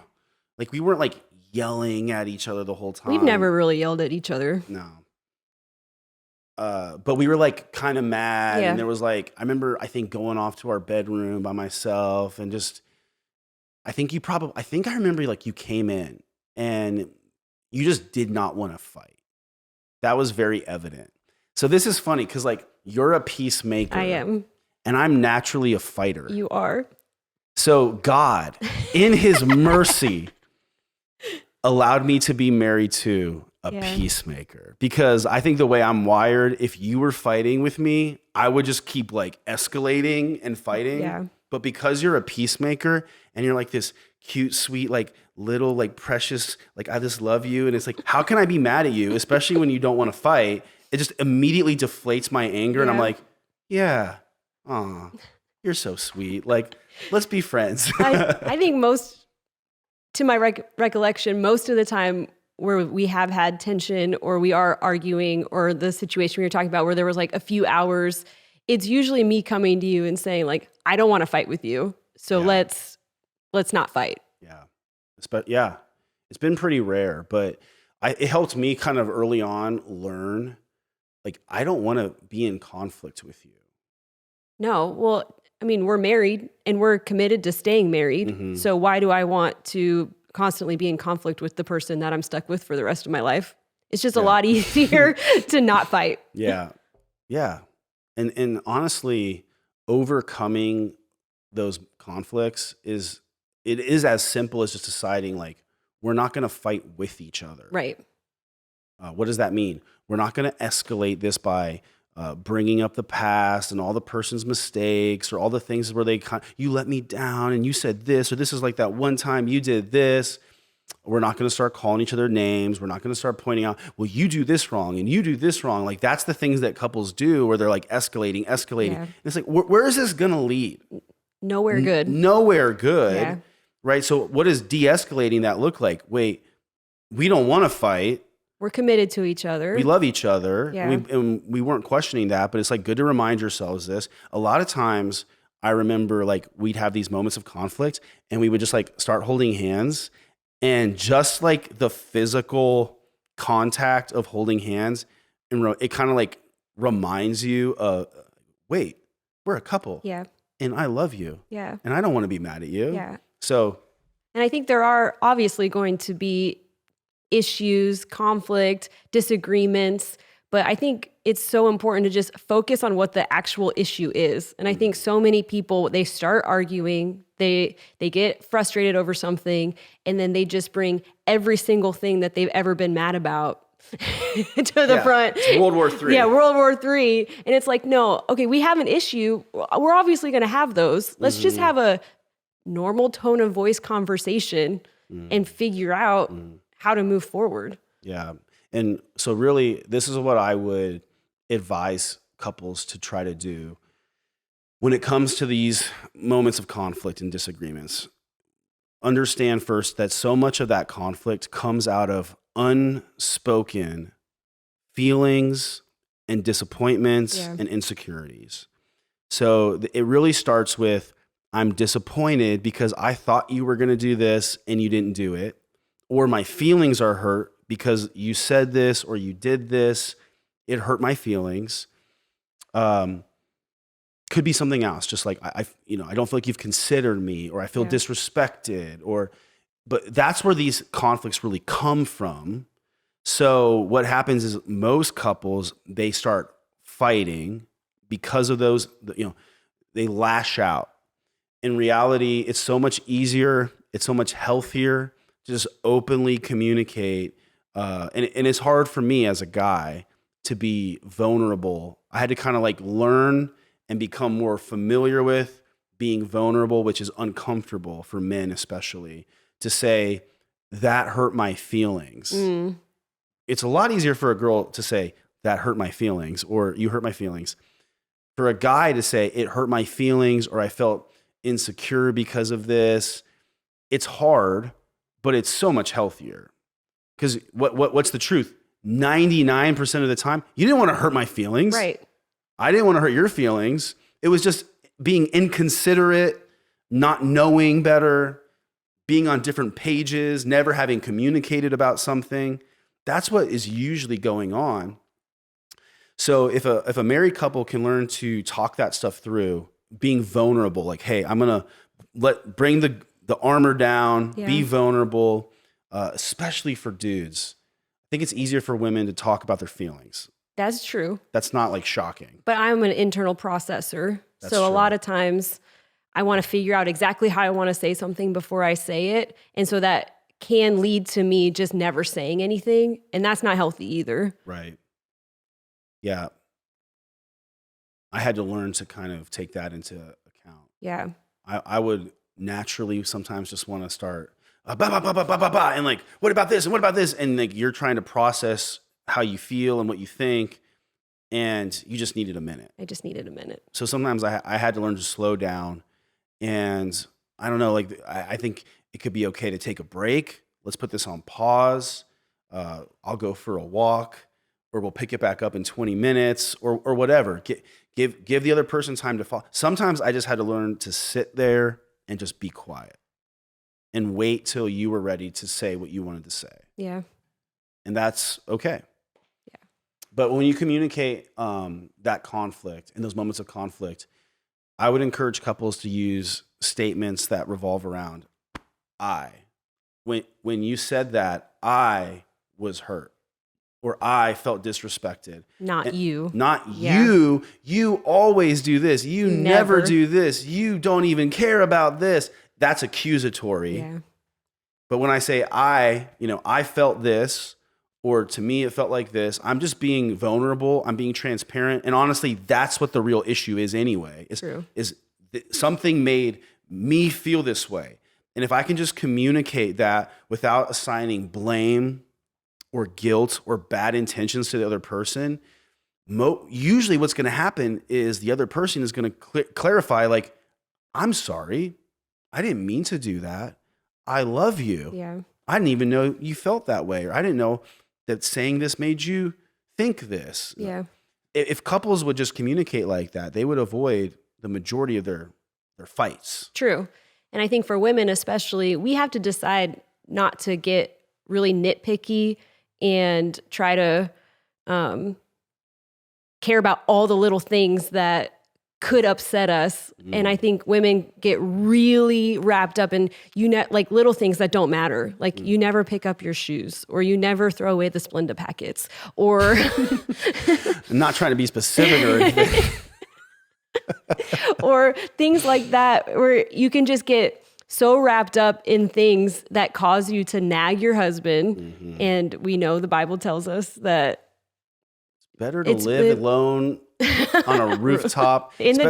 Like we weren't like yelling at each other the whole time. We've never really yelled at each other. No. But we were like kind of mad, Yeah. and there was like I think going off to our bedroom by myself, and just I think I remember like you came in and you just did not want to fight. That was very evident. So this is funny because like you're a peacemaker. I am. And I'm naturally a fighter. You are. So God, in his mercy, allowed me to be married to a peacemaker. Because I think the way I'm wired, if you were fighting with me, I would just keep like escalating and fighting. Yeah. But because you're a peacemaker and you're like this cute, sweet, like little, like precious, like I just love you. And it's like, how can I be mad at you? Especially when you don't want to fight. It just immediately deflates my anger. And I'm like, yeah, aw, you're so sweet. Like, let's be friends. I think to my recollection, most of the time where we have had tension or we are arguing or the situation we were talking about where there was like a few hours, it's usually me coming to you and saying like, I don't want to fight with you. So let's not fight. Yeah. But yeah, it's been pretty rare, but it helped me kind of early on learn like, I don't want to be in conflict with you. No. Well, I mean, we're married and we're committed to staying married. Mm-hmm. So why do I want to constantly be in conflict with the person that I'm stuck with for the rest of my life? It's just a lot easier to not fight. Yeah. Yeah. And honestly, overcoming those conflicts is as simple as just deciding like we're not going to fight with each other. Right. What does that mean? We're not going to escalate this by bringing up the past and all the person's mistakes or all the things where you let me down and you said this, or this is like that one time you did this. We're not going to start calling each other names. We're not going to start pointing out, well, you do this wrong and you do this wrong. Like that's the things that couples do where they're like escalating. Yeah. And it's like, where is this going to lead? Nowhere good. Nowhere good. Yeah. Right. So what does de-escalating that look like? Wait, we don't want to fight. We're committed to each other. We love each other. Yeah. And we weren't questioning that, but it's like good to remind yourselves this. A lot of times I remember like we'd have these moments of conflict and we would just like start holding hands. And just like the physical contact of holding hands, and it kind of like reminds you wait, we're a couple. Yeah. And I love you. Yeah. And I don't want to be mad at you. Yeah. So. And I think there are obviously going to be issues, conflict, disagreements, but I think it's so important to just focus on what the actual issue is. And I think so many people, they start arguing, they get frustrated over something, and then they just bring every single thing that they've ever been mad about to the front. It's World War III. Yeah, World War III. And it's like, no, okay, we have an issue. We're obviously going to have those. Let's just have a normal tone of voice conversation and figure out how to move forward. Yeah. And so really, this is what I would advise couples to try to do when it comes to these moments of conflict and disagreements. Understand first that so much of that conflict comes out of unspoken feelings and disappointments and insecurities. So it really starts with, I'm disappointed because I thought you were going to do this and you didn't do it. Or my feelings are hurt because you said this or you did this. It hurt my feelings. Could be something else. Just like, I don't feel like you've considered me, or I feel disrespected, but that's where these conflicts really come from. So what happens is most couples, they start fighting because of those, they lash out. In reality, it's so much easier. It's so much healthier to just openly communicate. And it's hard for me as a guy to be vulnerable. I had to kind of like learn and become more familiar with being vulnerable, which is uncomfortable for men, especially, to say, that hurt my feelings. It's a lot easier for a girl to say, that hurt my feelings, or you hurt my feelings. For a guy to say, it hurt my feelings, or I felt insecure because of this, it's hard, but it's so much healthier. Because what's the truth? 99% of the time, you didn't want to hurt my feelings. Right. I didn't want to hurt your feelings. It was just being inconsiderate, not knowing better, being on different pages, never having communicated about something. That's what is usually going on. So if a married couple can learn to talk that stuff through, being vulnerable, like, hey, I'm going to bring the armor down, be vulnerable, especially for dudes. I think it's easier for women to talk about their feelings. That's true. That's not like shocking. But I'm an internal processor. That's so true. A lot of times I want to figure out exactly how I want to say something before I say it. And so that can lead to me just never saying anything. And that's not healthy either. Right. Yeah. I had to learn to kind of take that into account. Yeah. I would naturally sometimes just want to start and like, what about this? And what about this? And like, you're trying to process how you feel and what you think. And you just needed a minute. I just needed a minute. So sometimes I had to learn to slow down. And I don't know, like, I think it could be okay to take a break. Let's put this on pause. I'll go for a walk, or we'll pick it back up in 20 minutes or whatever. Give the other person time to fall. Sometimes I just had to learn to sit there and just be quiet and wait till you were ready to say what you wanted to say. Yeah. And that's okay. Yeah. But when you communicate that conflict, in those moments of conflict, I would encourage couples to use statements that revolve around I. When you said that, I was hurt or I felt disrespected. Not you. Not you. You always do this. You never do this. You don't even care about this. That's accusatory. Yeah. But when I say I felt this, or to me it felt like this, I'm just being vulnerable. I'm being transparent. And honestly, that's what the real issue is anyway. True. Something made me feel this way. And if I can just communicate that without assigning blame or guilt or bad intentions to the other person, usually what's going to happen is the other person is going to clarify, like, I'm sorry. I didn't mean to do that. I love you. Yeah. I didn't even know you felt that way. Or I didn't know that saying this made you think this. Yeah. If couples would just communicate like that, they would avoid the majority of their fights. True. And I think for women especially, we have to decide not to get really nitpicky and try to care about all the little things that could upset us. And I think women get really wrapped up in like little things that don't matter. Like you never pick up your shoes, or you never throw away the Splenda packets, or I'm not trying to be specific or anything. or things like that, where you can just get so wrapped up in things that cause you to nag your husband. Mm-hmm. And we know the Bible tells us that it's better to live alone on a rooftop in the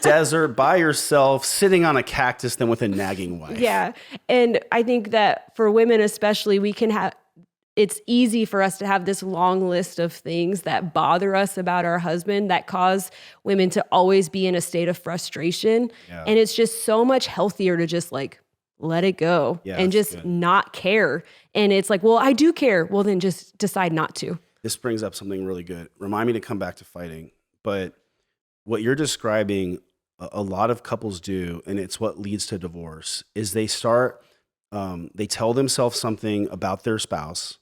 desert, by yourself, sitting on a cactus, than with a nagging wife. Yeah. And I think that for women especially, it's easy for us to have this long list of things that bother us about our husband that cause women to always be in a state of frustration. Yeah. And it's just so much healthier to just like let it go and just not care. And it's like, well, I do care. Well, then just decide not to. This brings up something really good. Remind me to come back to fighting. But what you're describing, a lot of couples do, and it's what leads to divorce, is they tell themselves something about their spouse.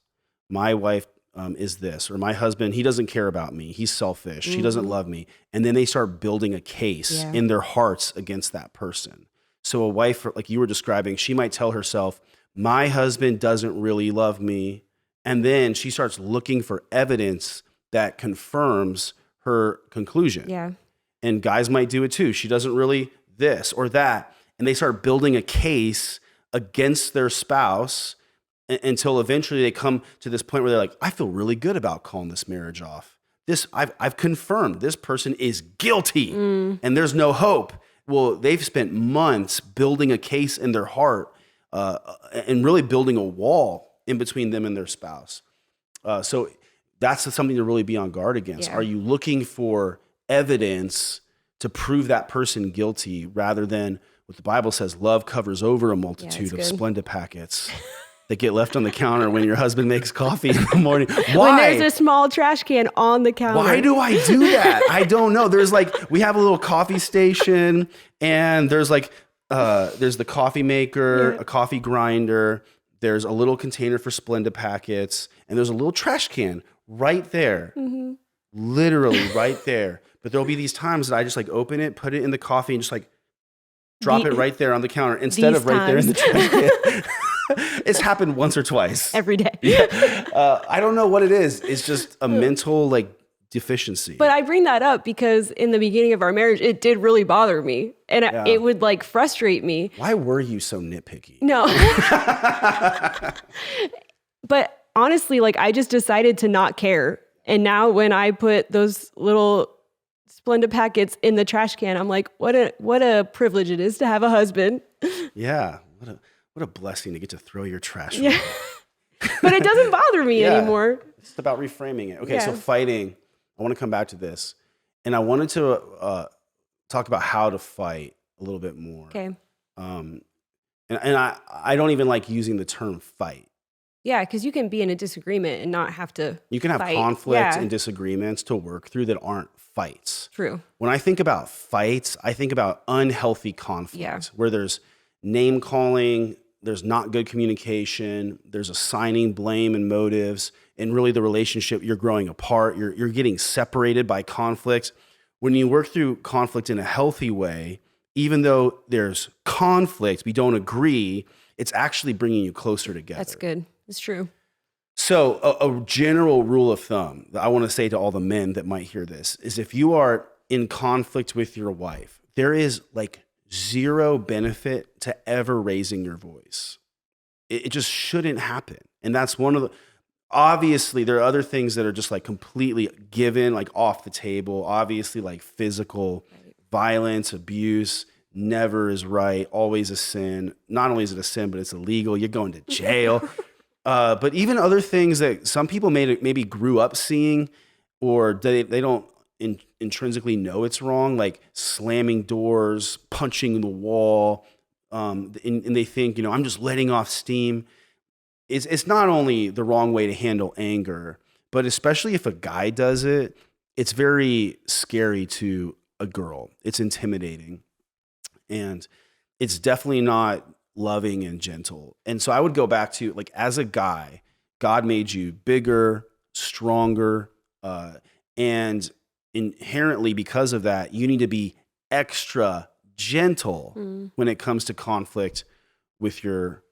My wife is this, or my husband, he doesn't care about me. He's selfish. Mm-hmm. He doesn't love me. And then they start building a case in their hearts against that person. So a wife, like you were describing, she might tell herself, my husband doesn't really love me. And then she starts looking for evidence that confirms her conclusion. Yeah. And guys might do it too. She doesn't really this or that. And they start building a case against their spouse until eventually they come to this point where they're like, I feel really good about calling this marriage off. I've confirmed this person is guilty and there's no hope. Well, they've spent months building a case in their heart and really building a wall in between them and their spouse. So that's something to really be on guard against. Yeah. Are you looking for evidence to prove that person guilty rather than what the Bible says, love covers over a multitude of Splenda packets that get left on the counter when your husband makes coffee in the morning? Why? When there's a small trash can on the counter. Why do I do that? I don't know. There's we have a little coffee station, and there's there's the coffee maker, a coffee grinder, there's a little container for Splenda packets, and there's a little trash can right there. Mm-hmm. Literally right there. But there'll be these times that I just open it, put it in the coffee, and just drop it right there on the counter instead of right there in the trash can. It's happened once or twice. Every day. Yeah. I don't know what it is. It's just a mental deficiency. But I bring that up because in the beginning of our marriage, it did really bother me. And it would frustrate me. Why were you so nitpicky? No. But honestly, I just decided to not care. And now when I put those little Splenda packets in the trash can, I'm like, what a privilege it is to have a husband. Yeah. What a blessing to get to throw your trash away. Yeah. But it doesn't bother me anymore. It's about reframing it. Okay, so fighting. I want to come back to this. And I wanted to talk about how to fight a little bit more. Okay. And I don't even like using the term fight. Yeah, because you can be in a disagreement and not have to You can have fight. conflicts and disagreements to work through that aren't fights. True. When I think about fights, I think about unhealthy conflict where there's name calling, there's not good communication, there's assigning blame and motives, and really the relationship, you're growing apart, you're getting separated by conflicts. When you work through conflict in a healthy way, even though there's conflict, we don't agree, it's actually bringing you closer together. That's good. It's true. So a general rule of thumb that I want to say to all the men that might hear this is if you are in conflict with your wife, there is like zero benefit to ever raising your voice. It just shouldn't happen. And that's one of the, obviously there are other things that are just like completely given, like off the table. Obviously like physical violence, abuse, never is right, always a sin. Not only is it a sin, but it's illegal. You're going to jail. But even other things that some people maybe grew up seeing, or they don't intrinsically know it's wrong, like slamming doors, punching the wall, and they think, I'm just letting off steam. It's not only the wrong way to handle anger, but especially if a guy does it, it's very scary to a girl. It's intimidating, and it's definitely not loving and gentle. And so I would go back to, like, as a guy, God made you bigger, stronger, and inherently because of that, you need to be extra gentle when it comes to conflict with your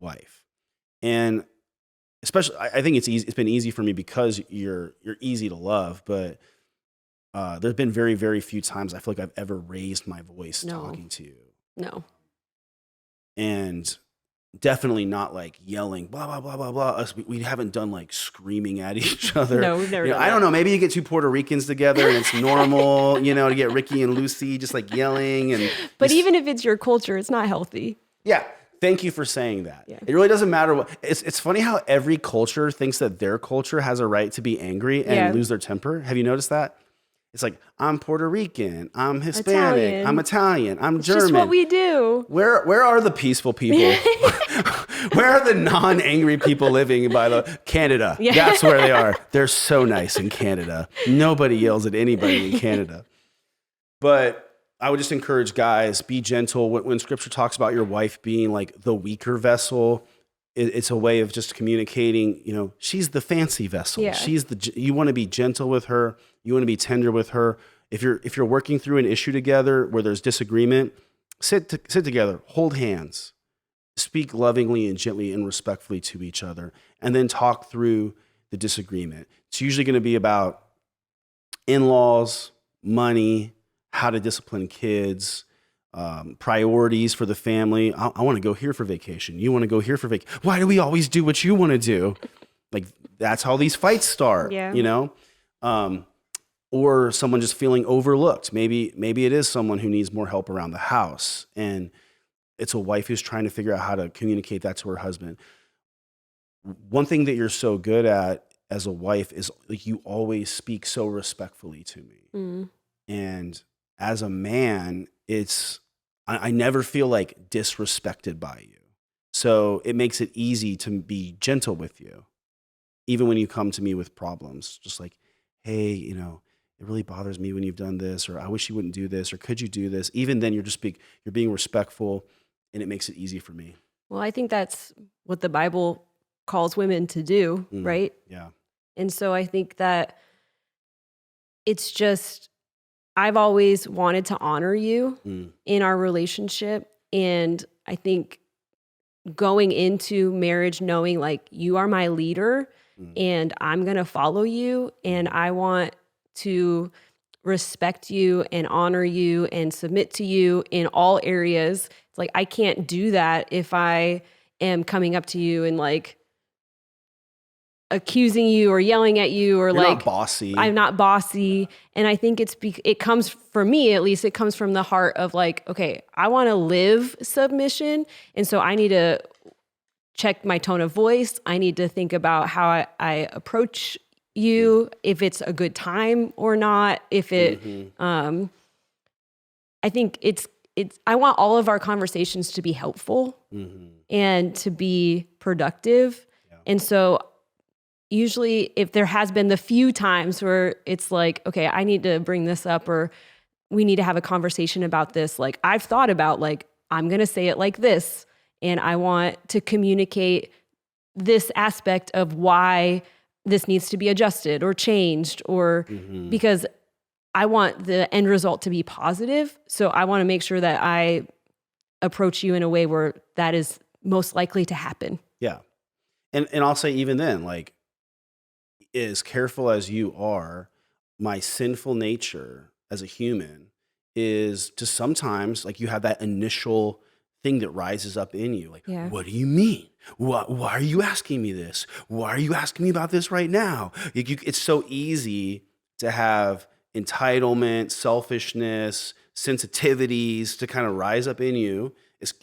wife. And especially, I think it's easy. It's been easy for me because you're easy to love, but there's been very, very few times I feel like I've ever raised my voice talking to you. No. And definitely not like yelling, blah, blah, blah, blah, blah. We haven't done like screaming at each other. No, we've never done I that. don't know. Maybe you get two Puerto Ricans together and it's normal, to get Ricky and Lucy just like yelling. But even if it's your culture, it's not healthy. Yeah. Thank you for saying that. Yeah. It really doesn't matter what. It's funny how every culture thinks that their culture has a right to be angry and lose their temper. Have you noticed that? It's like, I'm Puerto Rican, I'm Hispanic, I'm Italian, I'm German. It's just what we do. Where are the peaceful people? Where are the non-angry people living by the Canada? Yeah. That's where they are. They're so nice in Canada. Nobody yells at anybody in Canada. But I would just encourage guys, be gentle. When scripture talks about your wife being like the weaker vessel, it's a way of just communicating, she's the fancy vessel. Yeah. You want to be gentle with her. You want to be tender with her. If you're working through an issue together where there's disagreement, sit together, hold hands, speak lovingly and gently and respectfully to each other, and then talk through the disagreement. It's usually going to be about in-laws, money, how to discipline kids, priorities for the family. I want to go here for vacation. You want to go here for vacation. Why do we always do what you want to do? Like, that's how these fights start, or someone just feeling overlooked. Maybe it is someone who needs more help around the house, and it's a wife who's trying to figure out how to communicate that to her husband. One thing that you're so good at as a wife is like you always speak so respectfully to me. And as a man, I never feel like disrespected by you. So it makes it easy to be gentle with you. Even when you come to me with problems, just like, hey, it really bothers me when you've done this, or I wish you wouldn't do this, or could you do this? Even then you're being respectful, and it makes it easy for me. Well, I think that's what the Bible calls women to do, right? Yeah. And so I think that it's just, I've always wanted to honor you in our relationship. And I think going into marriage knowing like you are my leader and I'm going to follow you and I want to respect you and honor you and submit to you in all areas. It's like, I can't do that if I am coming up to you and like accusing you or yelling at you or You're like not bossy. I'm not bossy. And I think it comes, for me at least, it comes from the heart of like, okay, I want to live submission. And so I need to check my tone of voice. I need to think about how I approach you, if it's a good time or not, if it, I think I want all of our conversations to be helpful and to be productive. Yeah. And so usually if there has been the few times where it's like, okay, I need to bring this up or we need to have a conversation about this. Like I've thought about like, I'm going to say it like this. and I want to communicate this aspect of why this needs to be adjusted or changed, or because I want the end result to be positive. So I want to make sure that I approach you in a way where that is most likely to happen. Yeah. And I'll say even then, like, as careful as you are, my sinful nature as a human is to sometimes, like, you have that initial thing that rises up in you. Like, Yeah. what do you mean? Why are you asking me this? Why are you asking me about this right now? It's so easy to have entitlement, selfishness, sensitivities to kind of rise up in you.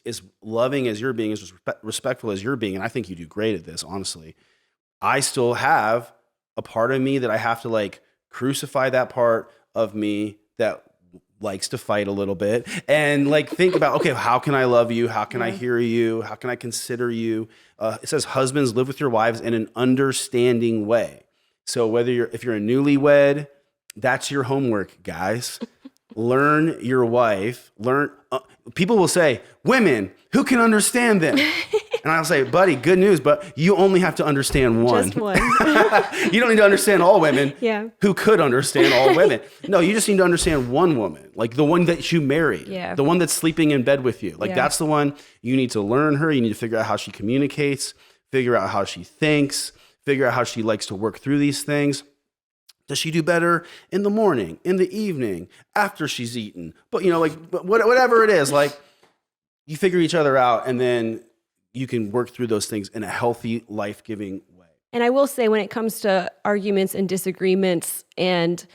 As loving as you're being, as respectful as you're being, and I think you do great at this, honestly. I still have a part of me that I have to, like, crucify that part of me that likes to fight a little bit and, like, think about, okay, how can I love you? How can I hear you? How can I consider you? It says, husbands, live with your wives in an understanding way. So if you're a newlywed, that's your homework, guys. Learn your wife. People will say, women, who can understand them? And I'll say, buddy, good news, but you only have to understand one. Just one. You don't need to understand all women. Yeah. Who could understand all women? No, you just need to understand one woman, like the one that you married, the one that's sleeping in bed with you. Like, that's the one. You need to learn her. You need to figure out how she communicates, figure out how she thinks, figure out how she likes to work through these things. Does she do better in the morning, in the evening, after she's eaten? But, like, whatever it is, like, you figure each other out, and then you can work through those things in a healthy, life-giving way. And I will say, when it comes to arguments and disagreements and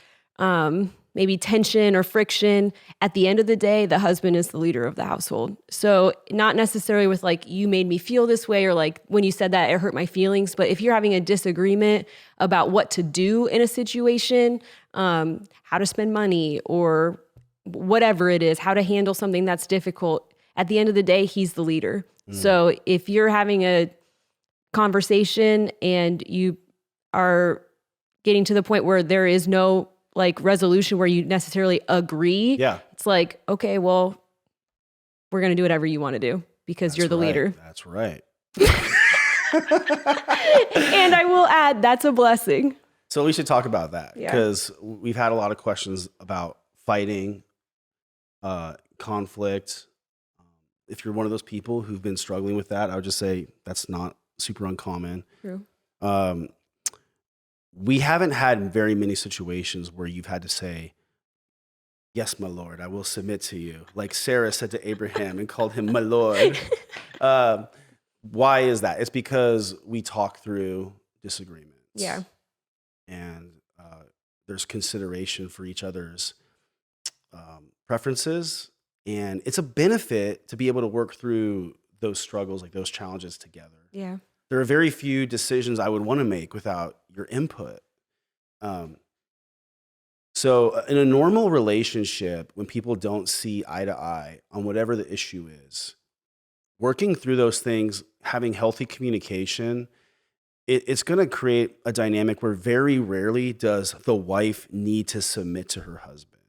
maybe tension or friction, at the end of the day, the husband is the leader of the household. So not necessarily with, like, you made me feel this way, or, like, when you said that, it hurt my feelings. But if you're having a disagreement about what to do in a situation, how to spend money, or whatever it is, how to handle something that's difficult, at the end of the day, he's the leader. So if you're having a conversation and you are getting to the point where there is no, like, resolution where you necessarily agree, it's like, okay, well, we're going to do whatever you want to do because you're the leader. That's right. And I will add, that's a blessing. So we should talk about that, because we've had a lot of questions about fighting, conflict. If you're one of those people who've been struggling with that, I would just say that's not super uncommon. True. We haven't had very many situations where you've had to say, yes, my Lord, I will submit to you. Like Sarah said to Abraham and called him my Lord. Why is that? It's because we talk through disagreements. Yeah. And there's consideration for each other's preferences. And it's a benefit to be able to work through those struggles, like those challenges together. Yeah. There are very few decisions I would want to make without your input. So in a normal relationship, when people don't see eye to eye on whatever the issue is, working through those things, having healthy communication, it's going to create a dynamic where very rarely does the wife need to submit to her husband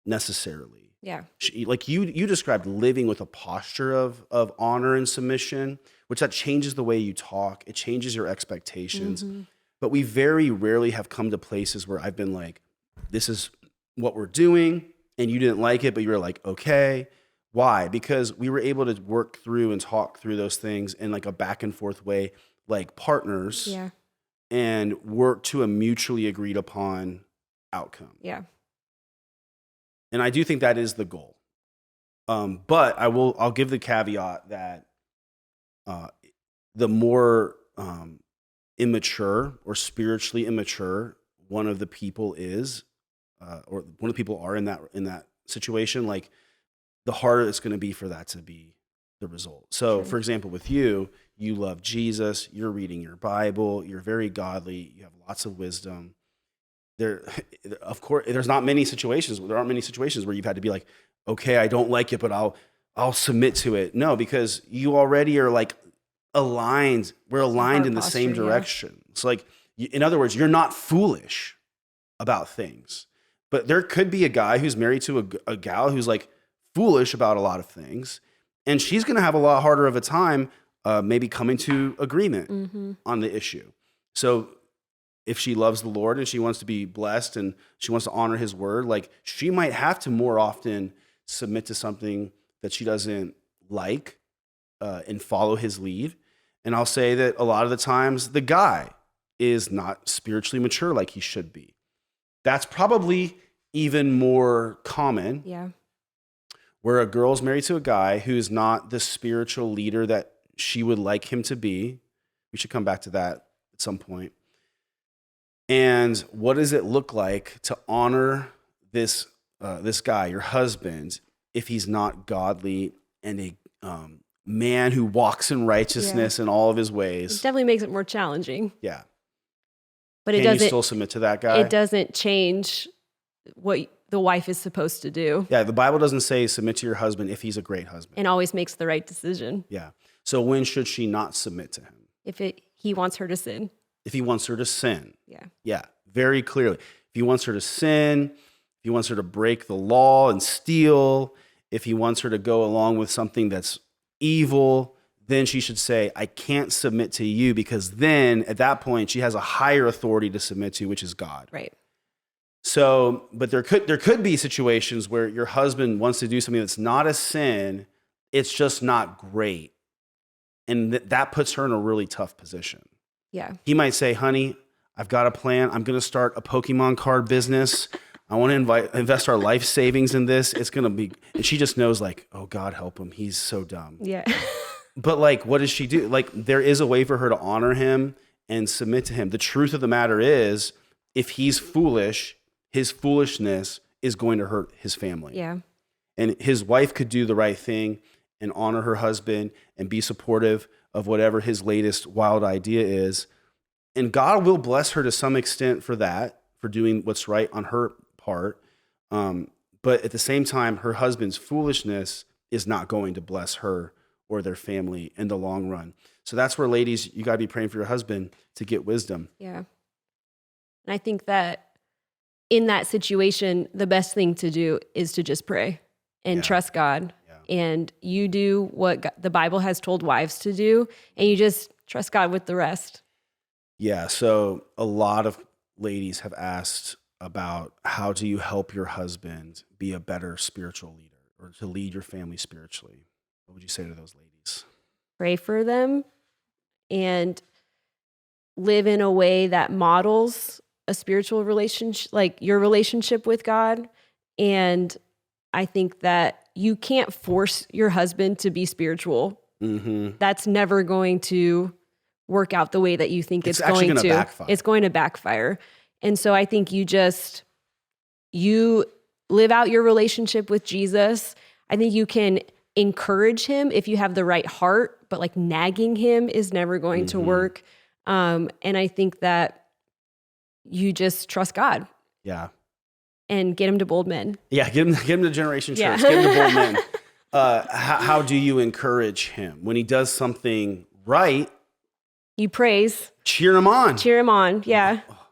necessarily. Yeah. Like you described living with a posture of honor and submission, which that changes the way you talk. It changes your expectations. Mm-hmm. But we very rarely have come to places where I've been like, this is what we're doing, and you didn't like it, but you were like, okay. Why? Because we were able to work through and talk through those things in like a back and forth way, like partners, and work to a mutually agreed upon outcome. Yeah. And I do think that is the goal. But I'll give the caveat that the more immature or spiritually immature one of the people is, or one of the people are in that situation, like the harder it's going to be for that to be the result. So, for example, with you love Jesus, you're reading your Bible, you're very godly, you have lots of wisdom. Of course, there aren't many situations where you've had to be like, okay, I don't like it, but I'll submit to it. No, because you already are like aligned. We're aligned in the same direction. Yeah. It's like, in other words, you're not foolish about things. But there could be a guy who's married to a gal who's like foolish about a lot of things. And she's going to have a lot harder of a time maybe coming to agreement on the issue. So if she loves the Lord and she wants to be blessed and she wants to honor his word, like she might have to more often submit to something that she doesn't like and follow his lead. And I'll say that a lot of the times the guy is not spiritually mature like he should be. That's probably even more common. Yeah. Where a girl's married to a guy who's not the spiritual leader that she would like him to be. We should come back to that at some point. And what does it look like to honor this guy, your husband, if he's not godly and a man who walks in righteousness in all of his ways? It definitely makes it more challenging. Yeah. But Can you still submit to that guy? It doesn't change what the wife is supposed to do. Yeah, the Bible doesn't say submit to your husband if he's a great husband. And always makes the right decision. Yeah. So when should she not submit to him? If he wants her to sin. If he wants her to sin. Yeah. Yeah, very clearly. If he wants her to sin, if he wants her to break the law and steal, if he wants her to go along with something that's evil, then she should say, I can't submit to you, because then at that point she has a higher authority to submit to, which is God. Right. So, but there could be situations where your husband wants to do something that's not a sin, it's just not great. And that puts her in a really tough position. Yeah. He might say, honey, I've got a plan. I'm going to start a Pokemon card business. I want to invest our life savings in this. It's going to be, and she just knows like, oh, God help him. He's so dumb. Yeah. But like, what does she do? Like, there is a way for her to honor him and submit to him. The truth of the matter is, if he's foolish, his foolishness is going to hurt his family. Yeah. And his wife could do the right thing and honor her husband and be supportive of whatever his latest wild idea is. And God will bless her to some extent for that, for doing what's right on her part. But at the same time, her husband's foolishness is not going to bless her or their family in the long run. So that's where, ladies, you got to be praying for your husband to get wisdom. Yeah. And I think that in that situation, the best thing to do is to just pray and trust God. Yeah. And you do what the Bible has told wives to do, and you just trust God with the rest. Yeah. So a lot of ladies have asked about how do you help your husband be a better spiritual leader or to lead your family spiritually? What would you say to those ladies? Pray for them and live in a way that models a spiritual relationship, like your relationship with God. And I think that you can't force your husband to be spiritual. Mm-hmm. That's never going to work out the way that you think it's going to. Backfire. It's going to backfire. And so I think you live out your relationship with Jesus. I think you can encourage him if you have the right heart, but like nagging him is never going to work. And I think that you just trust God. Yeah. And get him to bold men. Yeah, get him to Generation Church. Get him to bold men. How do you encourage him? When he does something right, you praise. Cheer him on. Cheer him on, yeah. Oh,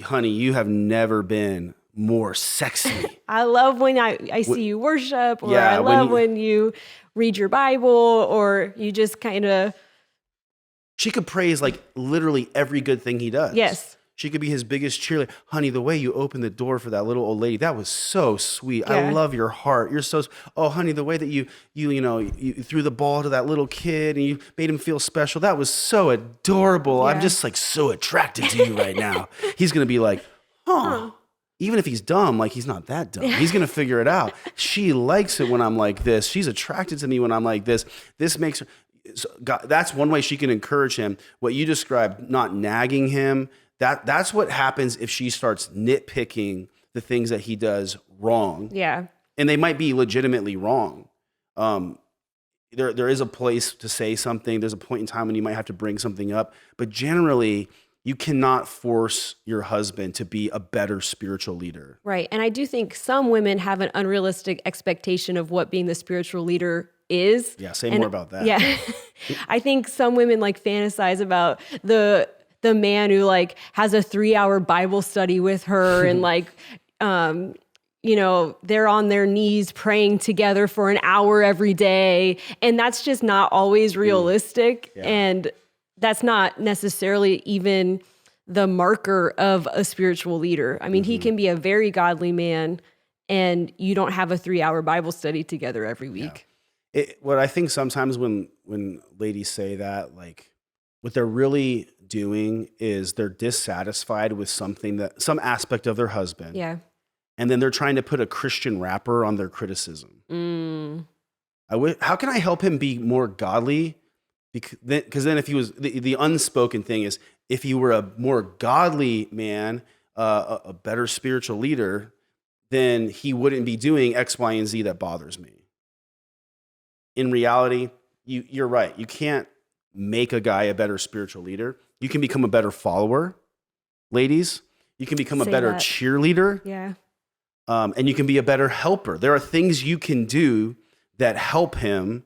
honey, you have never been more sexy. I love when I see you worship, or I love when you read your Bible, or you just kind of... She could praise like literally every good thing he does. Yes. She could be his biggest cheerleader. Honey, the way you opened the door for that little old lady, that was so sweet. Yeah. I love your heart. You're so, oh, honey, the way that you threw the ball to that little kid and you made him feel special, that was so adorable. Yeah. I'm just like so attracted to you right now. He's going to be like, even if he's dumb, like he's not that dumb. He's going to figure it out. She likes it when I'm like this. She's attracted to me when I'm like this. This makes her, so God, that's one way she can encourage him. What you described, not nagging him, that's what happens if she starts nitpicking the things that he does wrong. Yeah. And they might be legitimately wrong. There is a place to say something. There's a point in time when you might have to bring something up. But generally, you cannot force your husband to be a better spiritual leader. Right. And I do think some women have an unrealistic expectation of what being the spiritual leader is. Yeah, say more about that. Yeah. I think some women like fantasize about the man who like has a 3-hour Bible study with her and like, they're on their knees praying together for an hour every day. And that's just not always realistic. Yeah. And that's not necessarily even the marker of a spiritual leader. I mean, he can be a very godly man and you don't have a 3-hour Bible study together every week. Yeah. What I think sometimes when ladies say that, like, what they're really doing is they're dissatisfied with some aspect of their husband. Yeah. And then they're trying to put a Christian wrapper on their criticism. How can I help him be more godly? Because then if he was, the unspoken thing is, if he were a more godly man, a better spiritual leader, then he wouldn't be doing X, Y, and Z that bothers me. In reality, you're right. You can't make a guy a better spiritual leader. You can become a better follower, ladies. You can become a better cheerleader. Yeah. And you can be a better helper. There are things you can do that help him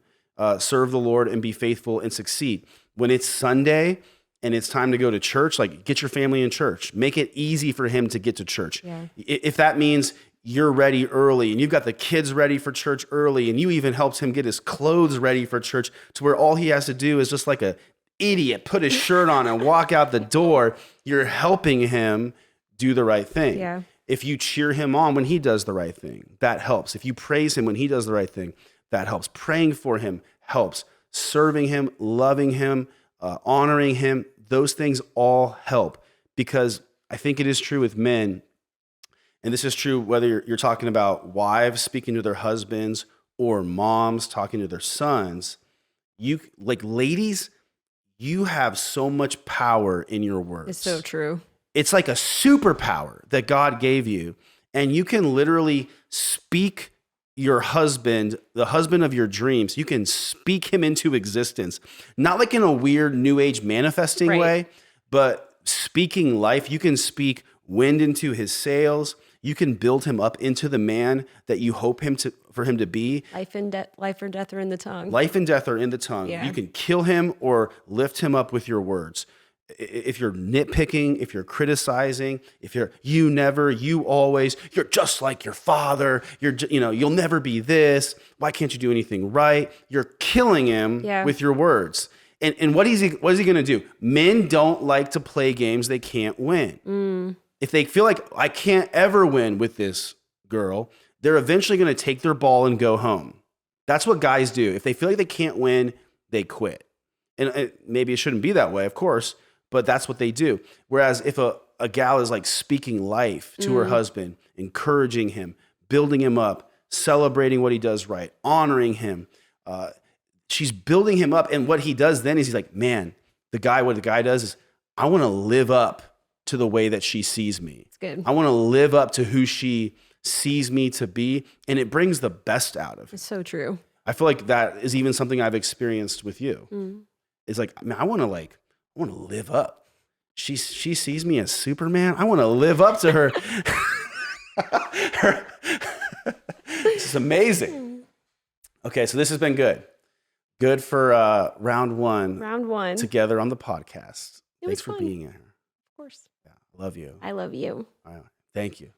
serve the Lord and be faithful and succeed. When it's Sunday and it's time to go to church, like, get your family in church. Make it easy for him to get to church. Yeah. If that means you're ready early and you've got the kids ready for church early and you even helped him get his clothes ready for church to where all he has to do is just like a idiot, put his shirt on and walk out the door, you're helping him do the right thing. Yeah. If you cheer him on when he does the right thing, that helps. If you praise him when he does the right thing, that helps. Praying for him helps. Serving him, loving him, honoring him, those things all help. Because I think it is true with men, and this is true whether you're talking about wives speaking to their husbands or moms talking to their sons. Ladies, you have so much power in your words. It's so true. It's like a superpower that God gave you. And you can literally speak your husband, the husband of your dreams, you can speak him into existence. Not like in a weird new age manifesting way, but speaking life. You can speak wind into his sails. You can build him up into the man that you hope for him to be. Life or death are in the tongue. Life and death are in the tongue. Yeah. You can kill him or lift him up with your words. If you're nitpicking, if you're criticizing, if you always, you're just like your father, you'll never be this. Why can't you do anything right? You're killing him with your words. And what is he going to do? Men don't like to play games they can't win. If they feel like, I can't ever win with this girl, they're eventually going to take their ball and go home. That's what guys do. If they feel like they can't win, they quit. And maybe it shouldn't be that way, of course, but that's what they do. Whereas if a gal is like speaking life to her husband, encouraging him, building him up, celebrating what he does right, honoring him, she's building him up. And what he does then is he's like, man, what the guy does is, I want to live up to the way that she sees me. It's good. I want to live up to who she sees me to be. And it brings the best out of it. It's so true. I feel like that is even something I've experienced with you. It's like, man, I want to live up. She sees me as Superman. I want to live up to her. This is amazing. Okay, so this has been good. Good for round one. Round one. Together on the podcast. It was Thanks for fun. being here. Of course. Yeah, love you. I love you. All right, thank you.